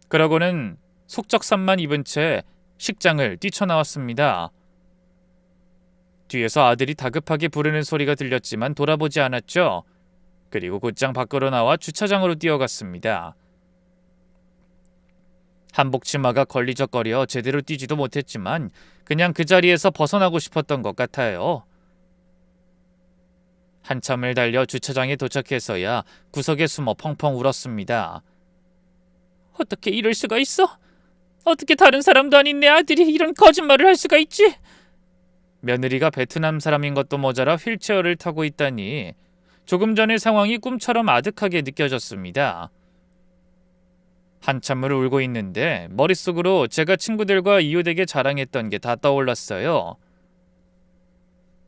그러고는 속적삼만 입은 채 식장을 뛰쳐나왔습니다. 뒤에서 아들이 다급하게 부르는 소리가 들렸지만 돌아보지 않았죠. 그리고 곧장 밖으로 나와 주차장으로 뛰어갔습니다. 한복 치마가 걸리적거려 제대로 뛰지도 못했지만 그냥 그 자리에서 벗어나고 싶었던 것 같아요. 한참을 달려 주차장에 도착해서야 구석에 숨어 펑펑 울었습니다. 어떻게 이럴 수가 있어? 어떻게 다른 사람도 아닌 내 아들이 이런 거짓말을 할 수가 있지? 며느리가 베트남 사람인 것도 모자라 휠체어를 타고 있다니 조금 전의 상황이 꿈처럼 아득하게 느껴졌습니다. 한참을 울고 있는데 머릿속으로 제가 친구들과 이웃에게 자랑했던 게 다 떠올랐어요.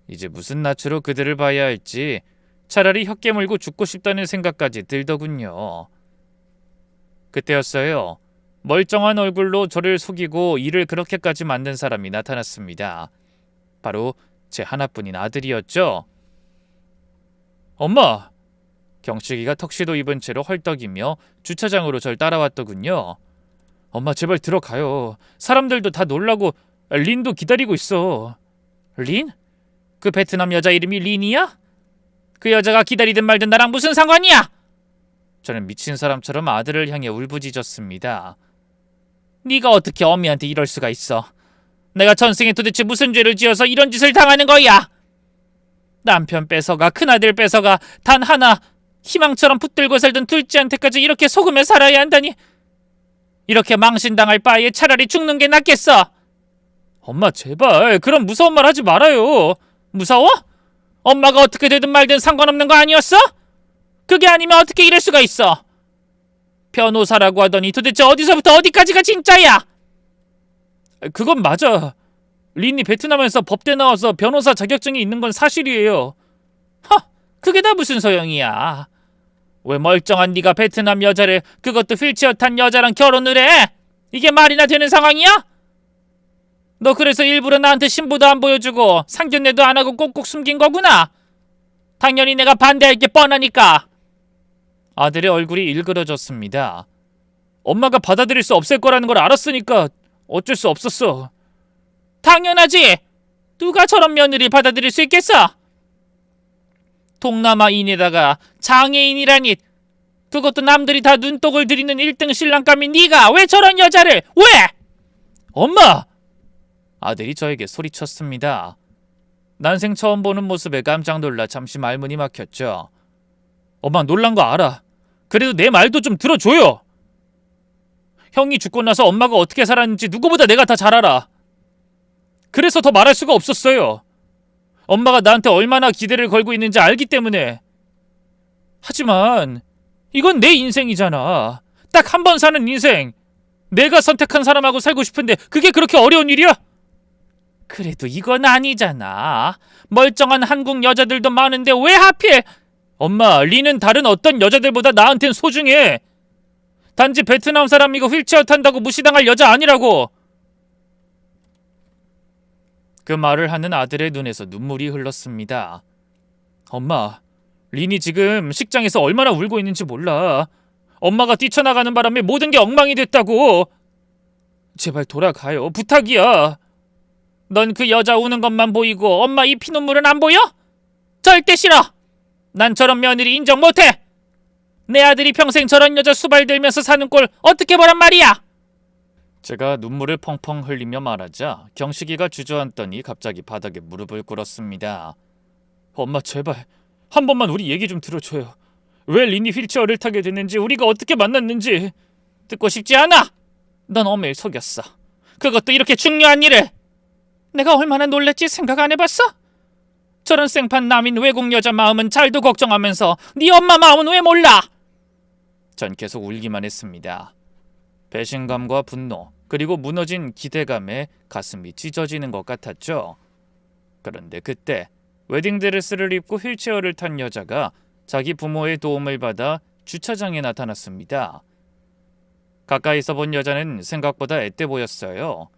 이제 무슨 낯으로 그들을 봐야 할지 차라리 혀 깨물고 죽고 싶다는 생각까지 들더군요. 그때였어요. 멀쩡한 얼굴로 저를 속이고 일을 그렇게까지 만든 사람이 나타났습니다. 바로 제 하나뿐인 아들이었죠. 엄마! 경식이가 턱시도 입은 채로 헐떡이며 주차장으로 절 따라왔더군요. 엄마 제발 들어가요. 사람들도 다 놀라고 린도 기다리고 있어. 린? 그 베트남 여자 이름이 린이야? 그 여자가 기다리든 말든 나랑 무슨 상관이야? 저는 미친 사람처럼 아들을 향해 울부짖었습니다. 네가 어떻게 어미한테 이럴 수가 있어? 내가 전생에 도대체 무슨 죄를 지어서 이런 짓을 당하는 거야? 남편 뺏어가, 큰아들 뺏어가, 단 하나 희망처럼 붙들고 살던 둘째한테까지 이렇게 속으며 살아야 한다니. 이렇게 망신당할 바에 차라리 죽는 게 낫겠어. 엄마 제발 그런 무서운 말 하지 말아요. 무서워? 엄마가 어떻게 되든 말든 상관없는 거 아니었어? 그게 아니면 어떻게 이럴 수가 있어? 변호사라고 하더니 도대체 어디서부터 어디까지가 진짜야? 그건 맞아. 린이 베트남에서 법대 나와서 변호사 자격증이 있는 건 사실이에요. 그게 다 무슨 소용이야? 왜 멀쩡한 네가 베트남 여자를, 그것도 휠체어 탄 여자랑 결혼을 해? 이게 말이나 되는 상황이야? 너 그래서 일부러 나한테 신부도 안 보여주고 상견례도 안 하고 꼭꼭 숨긴 거구나. 당연히 내가 반대할 게 뻔하니까. 아들의 얼굴이 일그러졌습니다. 엄마가 받아들일 수 없을 거라는 걸 알았으니까 어쩔 수 없었어. 당연하지. 누가 저런 며느리 받아들일 수 있겠어? 동남아인에다가 장애인이라니. 그것도 남들이 다 눈독을 들이는 1등 신랑감인 네가 왜 저런 여자를 왜? 엄마! 아들이 저에게 소리쳤습니다. 난생 처음 보는 모습에 깜짝 놀라 잠시 말문이 막혔죠. 엄마 놀란 거 알아. 그래도 내 말도 좀 들어줘요. 형이 죽고 나서 엄마가 어떻게 살았는지 누구보다 내가 다 잘 알아. 그래서 더 말할 수가 없었어요. 엄마가 나한테 얼마나 기대를 걸고 있는지 알기 때문에. 하지만 이건 내 인생이잖아. 딱 한 번 사는 인생. 내가 선택한 사람하고 살고 싶은데 그게 그렇게 어려운 일이야? 그래도 이건 아니잖아. 멀쩡한 한국 여자들도 많은데 왜 하필? 엄마, 리는 다른 어떤 여자들보다 나한텐 소중해. 단지 베트남 사람이고 휠체어 탄다고 무시당할 여자 아니라고. 그 말을 하는 아들의 눈에서 눈물이 흘렀습니다. 엄마, 린이 지금 식장에서 얼마나 울고 있는지 몰라. 엄마가 뛰쳐나가는 바람에 모든 게 엉망이 됐다고. 제발 돌아가요. 부탁이야. 넌 그 여자 우는 것만 보이고 엄마 이 피눈물은 안 보여? 절대 싫어. 난 저런 며느리 인정 못해. 내 아들이 평생 저런 여자 수발들면서 사는 꼴 어떻게 보란 말이야? 제가 눈물을 펑펑 흘리며 말하자 경식이가 주저앉더니 갑자기 바닥에 무릎을 꿇었습니다. 엄마 제발 한 번만 우리 얘기 좀 들어줘요. 왜 린이 휠체어를 타게 됐는지, 우리가 어떻게 만났는지. 듣고 싶지 않아. 넌 엄마를 속였어. 그것도 이렇게 중요한 일을. 내가 얼마나 놀랬지 생각 안 해봤어? 저런 생판 남인 외국 여자 마음은 잘도 걱정하면서 네 엄마 마음은 왜 몰라? 전 계속 울기만 했습니다. 배신감과 분노, 그리고 무너진 기대감에 가슴이 찢어지는 것 같았죠. 그런데 그때 웨딩드레스를 입고 휠체어를 탄 여자가 자기 부모의 도움을 받아 주차장에 나타났습니다. 가까이서 본 여자는 생각보다 앳돼 보였어요.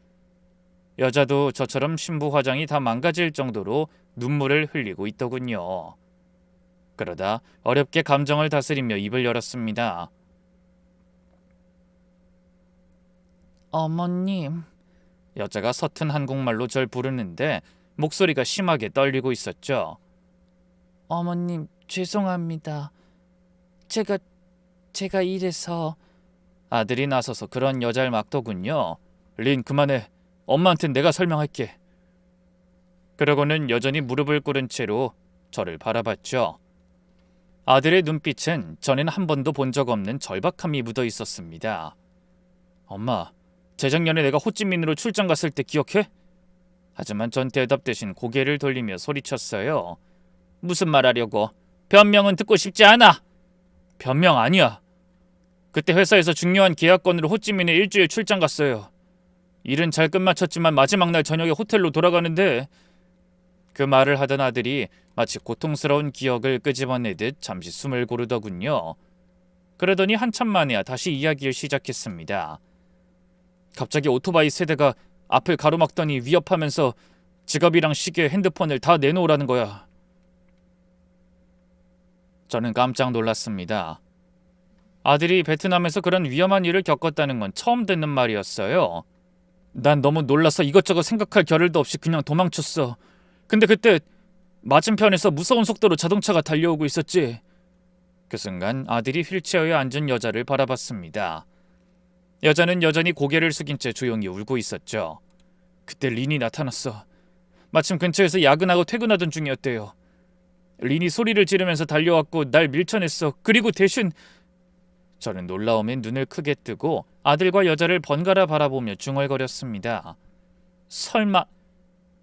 여자도 저처럼 신부 화장이 다 망가질 정도로 눈물을 흘리고 있더군요. 그러다 어렵게 감정을 다스리며 입을 열었습니다. 어머님. 여자가 서툰 한국말로 절 부르는데 목소리가 심하게 떨리고 있었죠. 어머님, 죄송합니다. 제가 이래서. 아들이 나서서 그런 여자를 막더군요. 린, 그만해. 엄마한텐 내가 설명할게. 그러고는 여전히 무릎을 꿇은 채로 저를 바라봤죠. 아들의 눈빛은 전엔 한 번도 본 적 없는 절박함이 묻어 있었습니다. 엄마, 재작년에 내가 호찌민으로 출장 갔을 때 기억해? 하지만 전 대답 대신 고개를 돌리며 소리쳤어요. 무슨 말 하려고? 변명은 듣고 싶지 않아. 변명 아니야. 그때 회사에서 중요한 계약 건으로 호찌민에 일주일 출장 갔어요. 일은 잘 끝마쳤지만 마지막 날 저녁에 호텔로 돌아가는데 그 말을 하던 아들이 마치 고통스러운 기억을 끄집어내듯 잠시 숨을 고르더군요. 그러더니 한참 만에야 다시 이야기를 시작했습니다. 갑자기 오토바이 세대가 앞을 가로막더니 위협하면서 지갑이랑 시계, 핸드폰을 다 내놓으라는 거야. 저는 깜짝 놀랐습니다. 아들이 베트남에서 그런 위험한 일을 겪었다는 건 처음 듣는 말이었어요. 난 너무 놀라서 이것저것 생각할 겨를도 없이 그냥 도망쳤어. 근데 그때 맞은편에서 무서운 속도로 자동차가 달려오고 있었지. 그 순간 아들이 휠체어에 앉은 여자를 바라봤습니다. 여자는 여전히 고개를 숙인 채 조용히 울고 있었죠. 그때 린이 나타났어. 마침 근처에서 야근하고 퇴근하던 중이었대요. 린이 소리를 지르면서 달려왔고 날 밀쳐냈어. 그리고 대신 저는 놀라움에 눈을 크게 뜨고 아들과 여자를 번갈아 바라보며 중얼거렸습니다. 설마...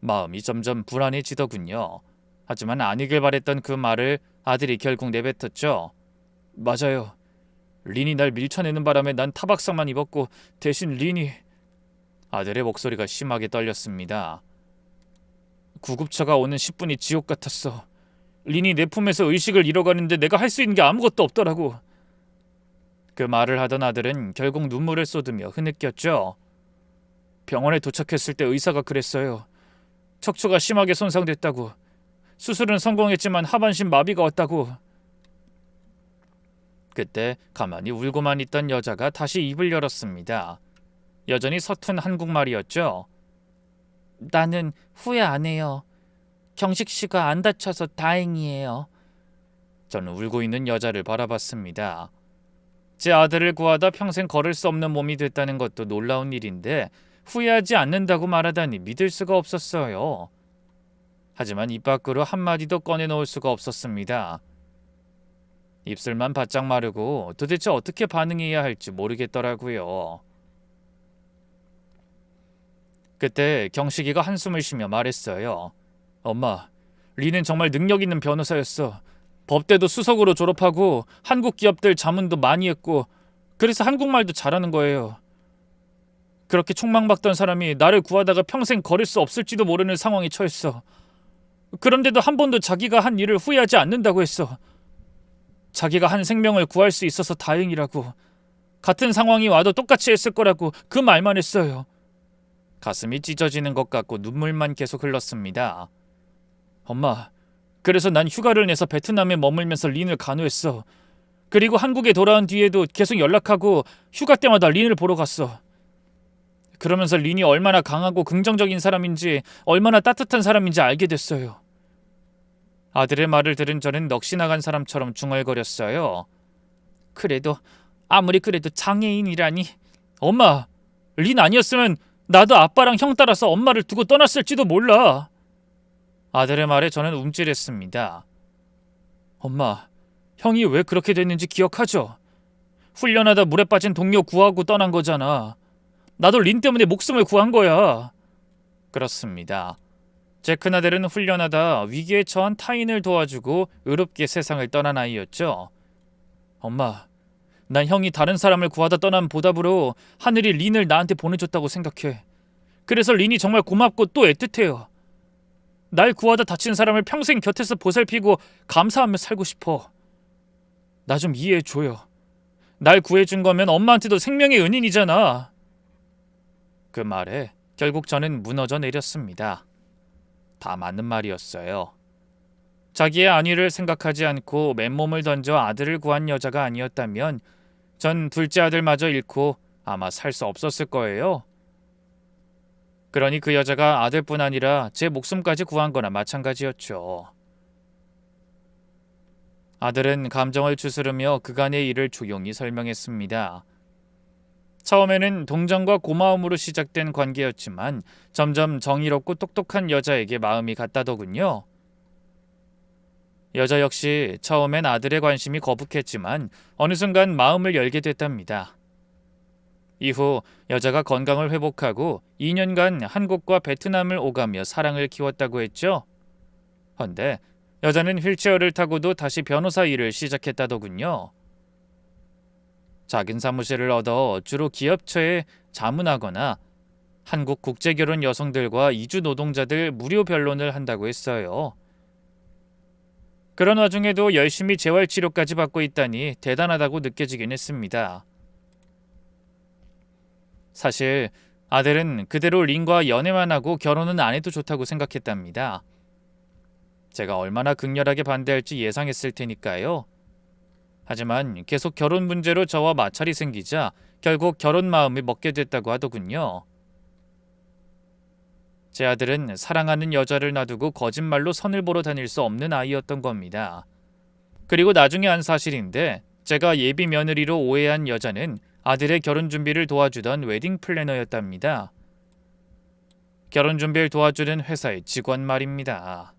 마음이 점점 불안해지더군요. 하지만 아니길 바랬던 그 말을 아들이 결국 내뱉었죠. 맞아요. 린이 날 밀쳐내는 바람에 난 타박상만 입었고 대신 린이... 아들의 목소리가 심하게 떨렸습니다. 구급차가 오는 10분이 지옥 같았어. 린이 내 품에서 의식을 잃어가는데 내가 할 수 있는 게 아무것도 없더라고. 그 말을 하던 아들은 결국 눈물을 쏟으며 흐느꼈죠. 병원에 도착했을 때 의사가 그랬어요. 척추가 심하게 손상됐다고. 수술은 성공했지만 하반신 마비가 왔다고. 그때 가만히 울고만 있던 여자가 다시 입을 열었습니다. 여전히 서툰 한국말이었죠. 나는 후회 안 해요. 경식 씨가 안 다쳐서 다행이에요. 저는 울고 있는 여자를 바라봤습니다. 제 아들을 구하다 평생 걸을 수 없는 몸이 됐다는 것도 놀라운 일인데 후회하지 않는다고 말하다니 믿을 수가 없었어요. 하지만 입 밖으로 한마디도 꺼내놓을 수가 없었습니다. 입술만 바짝 마르고 도대체 어떻게 반응해야 할지 모르겠더라고요. 그때 경식이가 한숨을 쉬며 말했어요. 엄마, 리는 정말 능력 있는 변호사였어. 법대도 수석으로 졸업하고 한국 기업들 자문도 많이 했고 그래서 한국말도 잘하는 거예요. 그렇게 촉망받던 사람이 나를 구하다가 평생 걸을 수 없을지도 모르는 상황에 처했어. 그런데도 한 번도 자기가 한 일을 후회하지 않는다고 했어. 자기가 한 생명을 구할 수 있어서 다행이라고. 같은 상황이 와도 똑같이 했을 거라고 그 말만 했어요. 가슴이 찢어지는 것 같고 눈물만 계속 흘렀습니다. 엄마, 그래서 난 휴가를 내서 베트남에 머물면서 린을 간호했어. 그리고 한국에 돌아온 뒤에도 계속 연락하고 휴가 때마다 린을 보러 갔어. 그러면서 린이 얼마나 강하고 긍정적인 사람인지 얼마나 따뜻한 사람인지 알게 됐어요. 아들의 말을 들은 저는 넋이 나간 사람처럼 중얼거렸어요. 그래도 아무리 그래도 장애인이라니. 엄마, 린 아니었으면 나도 아빠랑 형 따라서 엄마를 두고 떠났을지도 몰라. 아들의 말에 저는 움찔했습니다. 엄마, 형이 왜 그렇게 됐는지 기억하죠? 훈련하다 물에 빠진 동료 구하고 떠난 거잖아. 나도 린 때문에 목숨을 구한 거야. 그렇습니다. 제 큰아들은 훈련하다 위기에 처한 타인을 도와주고 의롭게 세상을 떠난 아이였죠. 엄마, 난 형이 다른 사람을 구하다 떠난 보답으로 하늘이 린을 나한테 보내줬다고 생각해. 그래서 린이 정말 고맙고 또 애틋해요. 날 구하다 다친 사람을 평생 곁에서 보살피고 감사하며 살고 싶어. 나 좀 이해해줘요. 날 구해준 거면 엄마한테도 생명의 은인이잖아. 그 말에 결국 저는 무너져 내렸습니다. 다 맞는 말이었어요. 자기의 안위를 생각하지 않고 맨몸을 던져 아들을 구한 여자가 아니었다면 전 둘째 아들마저 잃고 아마 살 수 없었을 거예요. 그러니 그 여자가 아들뿐 아니라 제 목숨까지 구한 거나 마찬가지였죠. 아들은 감정을 추스르며 그간의 일을 조용히 설명했습니다. 처음에는 동정과 고마움으로 시작된 관계였지만 점점 정의롭고 똑똑한 여자에게 마음이 갔다더군요. 여자 역시 처음엔 아들의 관심이 거북했지만 어느 순간 마음을 열게 됐답니다. 이후 여자가 건강을 회복하고 2년간 한국과 베트남을 오가며 사랑을 키웠다고 했죠. 헌데 여자는 휠체어를 타고도 다시 변호사 일을 시작했다더군요. 작은 사무실을 얻어 주로 기업처에 자문하거나 한국 국제결혼 여성들과 이주 노동자들 무료 변론을 한다고 했어요. 그런 와중에도 열심히 재활치료까지 받고 있다니 대단하다고 느껴지긴 했습니다. 사실 아들은 그대로 린과 연애만 하고 결혼은 안 해도 좋다고 생각했답니다. 제가 얼마나 극렬하게 반대할지 예상했을 테니까요. 하지만 계속 결혼 문제로 저와 마찰이 생기자 결국 결혼 마음을 먹게 됐다고 하더군요. 제 아들은 사랑하는 여자를 놔두고 거짓말로 선을 보러 다닐 수 없는 아이였던 겁니다. 그리고 나중에 한 사실인데 제가 예비 며느리로 오해한 여자는 아들의 결혼 준비를 도와주던 웨딩 플래너였답니다. 결혼 준비를 도와주는 회사의 직원 말입니다.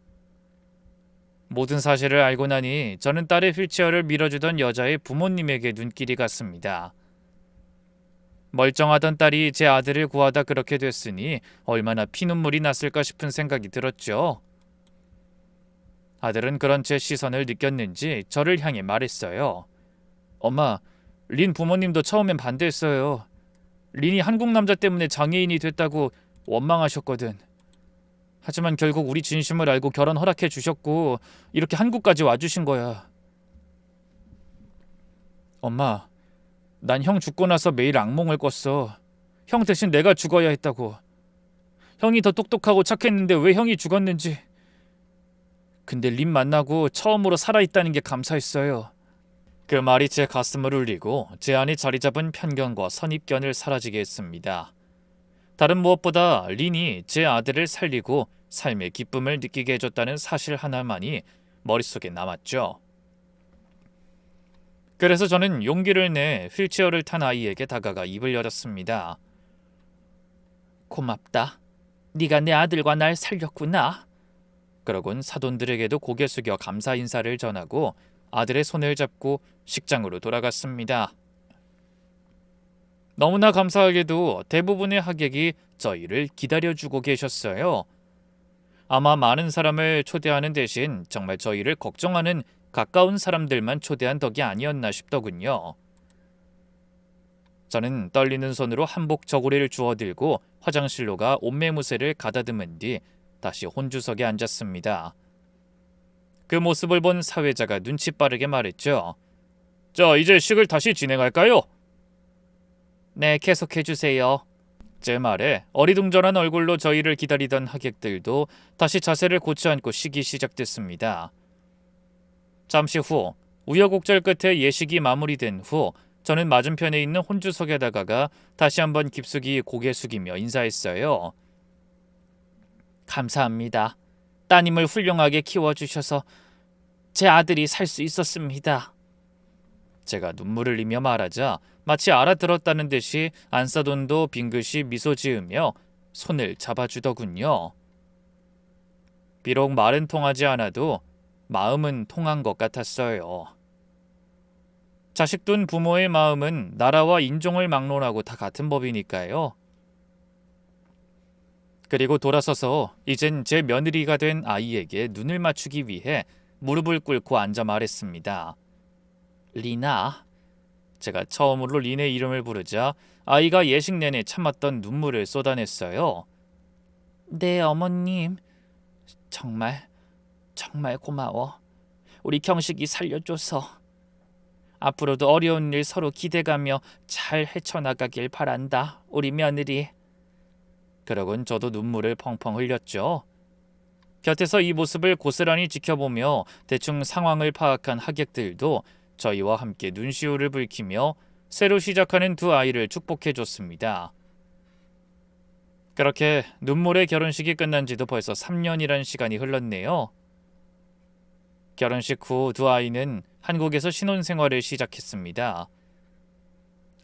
모든 사실을 알고 나니 저는 딸의 휠체어를 밀어주던 여자의 부모님에게 눈길이 갔습니다. 멀쩡하던 딸이 제 아들을 구하다 그렇게 됐으니 얼마나 피눈물이 났을까 싶은 생각이 들었죠. 아들은 그런 제 시선을 느꼈는지 저를 향해 말했어요. 엄마, 린 부모님도 처음엔 반대했어요. 린이 한국 남자 때문에 장애인이 됐다고 원망하셨거든. 하지만 결국 우리 진심을 알고 결혼 허락해 주셨고 이렇게 한국까지 와주신 거야. 엄마, 난 형 죽고 나서 매일 악몽을 꿨어. 형 대신 내가 죽어야 했다고. 형이 더 똑똑하고 착했는데 왜 형이 죽었는지. 근데 린 만나고 처음으로 살아있다는 게 감사했어요. 그 말이 제 가슴을 울리고 제 안에 자리 잡은 편견과 선입견을 사라지게 했습니다. 다른 무엇보다 린이 제 아들을 살리고 삶의 기쁨을 느끼게 해줬다는 사실 하나만이 머릿속에 남았죠. 그래서 저는 용기를 내 휠체어를 탄 아이에게 다가가 입을 열었습니다. 고맙다. 네가 내 아들과 날 살렸구나. 그러곤 사돈들에게도 고개 숙여 감사 인사를 전하고 아들의 손을 잡고 식장으로 돌아갔습니다. 너무나 감사하게도 대부분의 하객이 저희를 기다려주고 계셨어요. 아마 많은 사람을 초대하는 대신 정말 저희를 걱정하는 가까운 사람들만 초대한 덕이 아니었나 싶더군요. 저는 떨리는 손으로 한복 저고리를 주워들고 화장실로 가 옷매무새를 가다듬은 뒤 다시 혼주석에 앉았습니다. 그 모습을 본 사회자가 눈치 빠르게 말했죠. 자, 이제 식을 다시 진행할까요? 네, 계속해주세요. 제 말에 어리둥절한 얼굴로 저희를 기다리던 하객들도 다시 자세를 고쳐 앉고 식이 시작됐습니다. 잠시 후 우여곡절 끝에 예식이 마무리된 후 저는 맞은편에 있는 혼주석에 다가가 다시 한번 깊숙이 고개 숙이며 인사했어요. 감사합니다. 따님을 훌륭하게 키워주셔서 제 아들이 살 수 있었습니다. 제가 눈물을 흘리며 말하자 마치 알아들었다는 듯이 안사돈도 빙긋이 미소 지으며 손을 잡아주더군요. 비록 말은 통하지 않아도 마음은 통한 것 같았어요. 자식 둔 부모의 마음은 나라와 인종을 막론하고 다 같은 법이니까요. 그리고 돌아서서 이젠 제 며느리가 된 아이에게 눈을 맞추기 위해 무릎을 꿇고 앉아 말했습니다. 리나. 제가 처음으로 린의 이름을 부르자 아이가 예식 내내 참았던 눈물을 쏟아냈어요. 네, 어머님. 정말 고마워. 우리 경식이 살려줘서. 앞으로도 어려운 일 서로 기대가며 잘 헤쳐나가길 바란다, 우리 며느리. 그러곤 저도 눈물을 펑펑 흘렸죠. 곁에서 이 모습을 고스란히 지켜보며 대충 상황을 파악한 하객들도 저희와 함께 눈시울을 붉히며 새로 시작하는 두 아이를 축복해줬습니다. 그렇게 눈물의 결혼식이 끝난 지도 벌써 3년이란 시간이 흘렀네요. 결혼식 후 두 아이는 한국에서 신혼생활을 시작했습니다.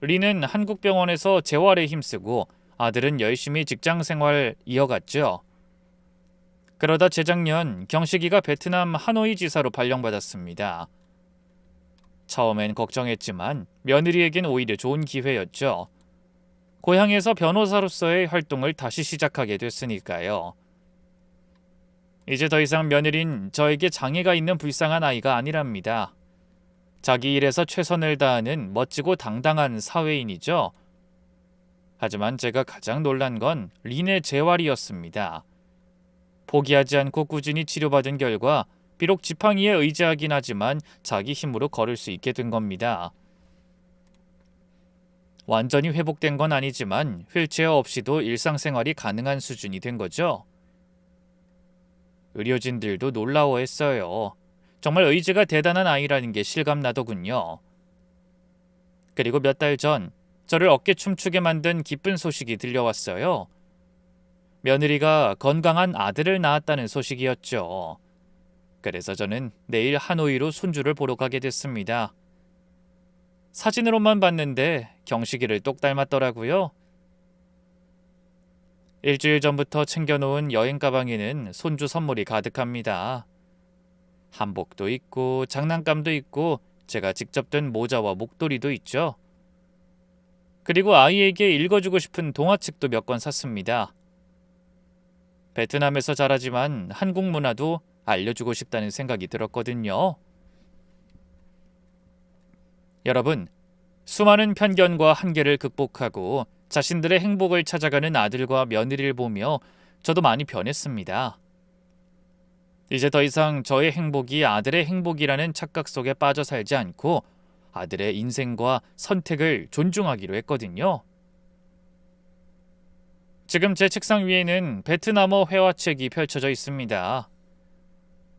리는 한국 병원에서 재활에 힘쓰고 아들은 열심히 직장생활 이어갔죠. 그러다 재작년 경식이가 베트남 하노이 지사로 발령받았습니다. 처음엔 걱정했지만 며느리에겐 오히려 좋은 기회였죠. 고향에서 변호사로서의 활동을 다시 시작하게 됐으니까요. 이제 더 이상 며느린 저에게 장애가 있는 불쌍한 아이가 아니랍니다. 자기 일에서 최선을 다하는 멋지고 당당한 사회인이죠. 하지만 제가 가장 놀란 건 린의 재활이었습니다. 포기하지 않고 꾸준히 치료받은 결과 비록 지팡이에 의지하긴 하지만 자기 힘으로 걸을 수 있게 된 겁니다. 완전히 회복된 건 아니지만 휠체어 없이도 일상생활이 가능한 수준이 된 거죠. 의료진들도 놀라워했어요. 정말 의지가 대단한 아이라는 게 실감나더군요. 그리고 몇 달 전 저를 어깨 춤추게 만든 기쁜 소식이 들려왔어요. 며느리가 건강한 아들을 낳았다는 소식이었죠. 그래서 저는 내일 하노이로 손주를 보러 가게 됐습니다. 사진으로만 봤는데 경식이를 똑 닮았더라고요. 일주일 전부터 챙겨놓은 여행 가방에는 손주 선물이 가득합니다. 한복도 있고 장난감도 있고 제가 직접 든 모자와 목도리도 있죠. 그리고 아이에게 읽어주고 싶은 동화책도 몇 권 샀습니다. 베트남에서 자라지만 한국 문화도 알려주고 싶다는 생각이 들었거든요. 여러분, 수많은 편견과 한계를 극복하고 자신들의 행복을 찾아가는 아들과 며느리를 보며 저도 많이 변했습니다. 이제 더 이상 저의 행복이 아들의 행복이라는 착각 속에 빠져 살지 않고 아들의 인생과 선택을 존중하기로 했거든요. 지금 제 책상 위에는 베트남어 회화책이 펼쳐져 있습니다.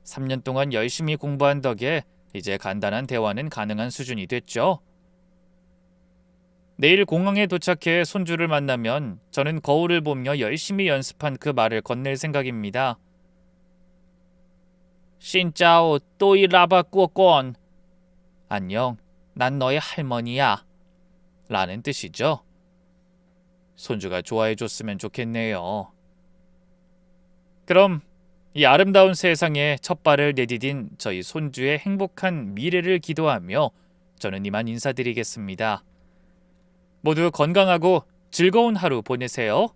3년 동안 열심히 공부한 덕에 이제 간단한 대화는 가능한 수준이 됐죠. 내일 공항에 도착해 손주를 만나면 저는 거울을 보며 열심히 연습한 그 말을 건넬 생각입니다. 신짜오 또이 라바 꾸어권. 안녕, 난 너의 할머니야. 라는 뜻이죠. 손주가 좋아해줬으면 좋겠네요. 그럼 이 아름다운 세상에 첫 발을 내디딘 저희 손주의 행복한 미래를 기도하며 저는 이만 인사드리겠습니다. 모두 건강하고 즐거운 하루 보내세요.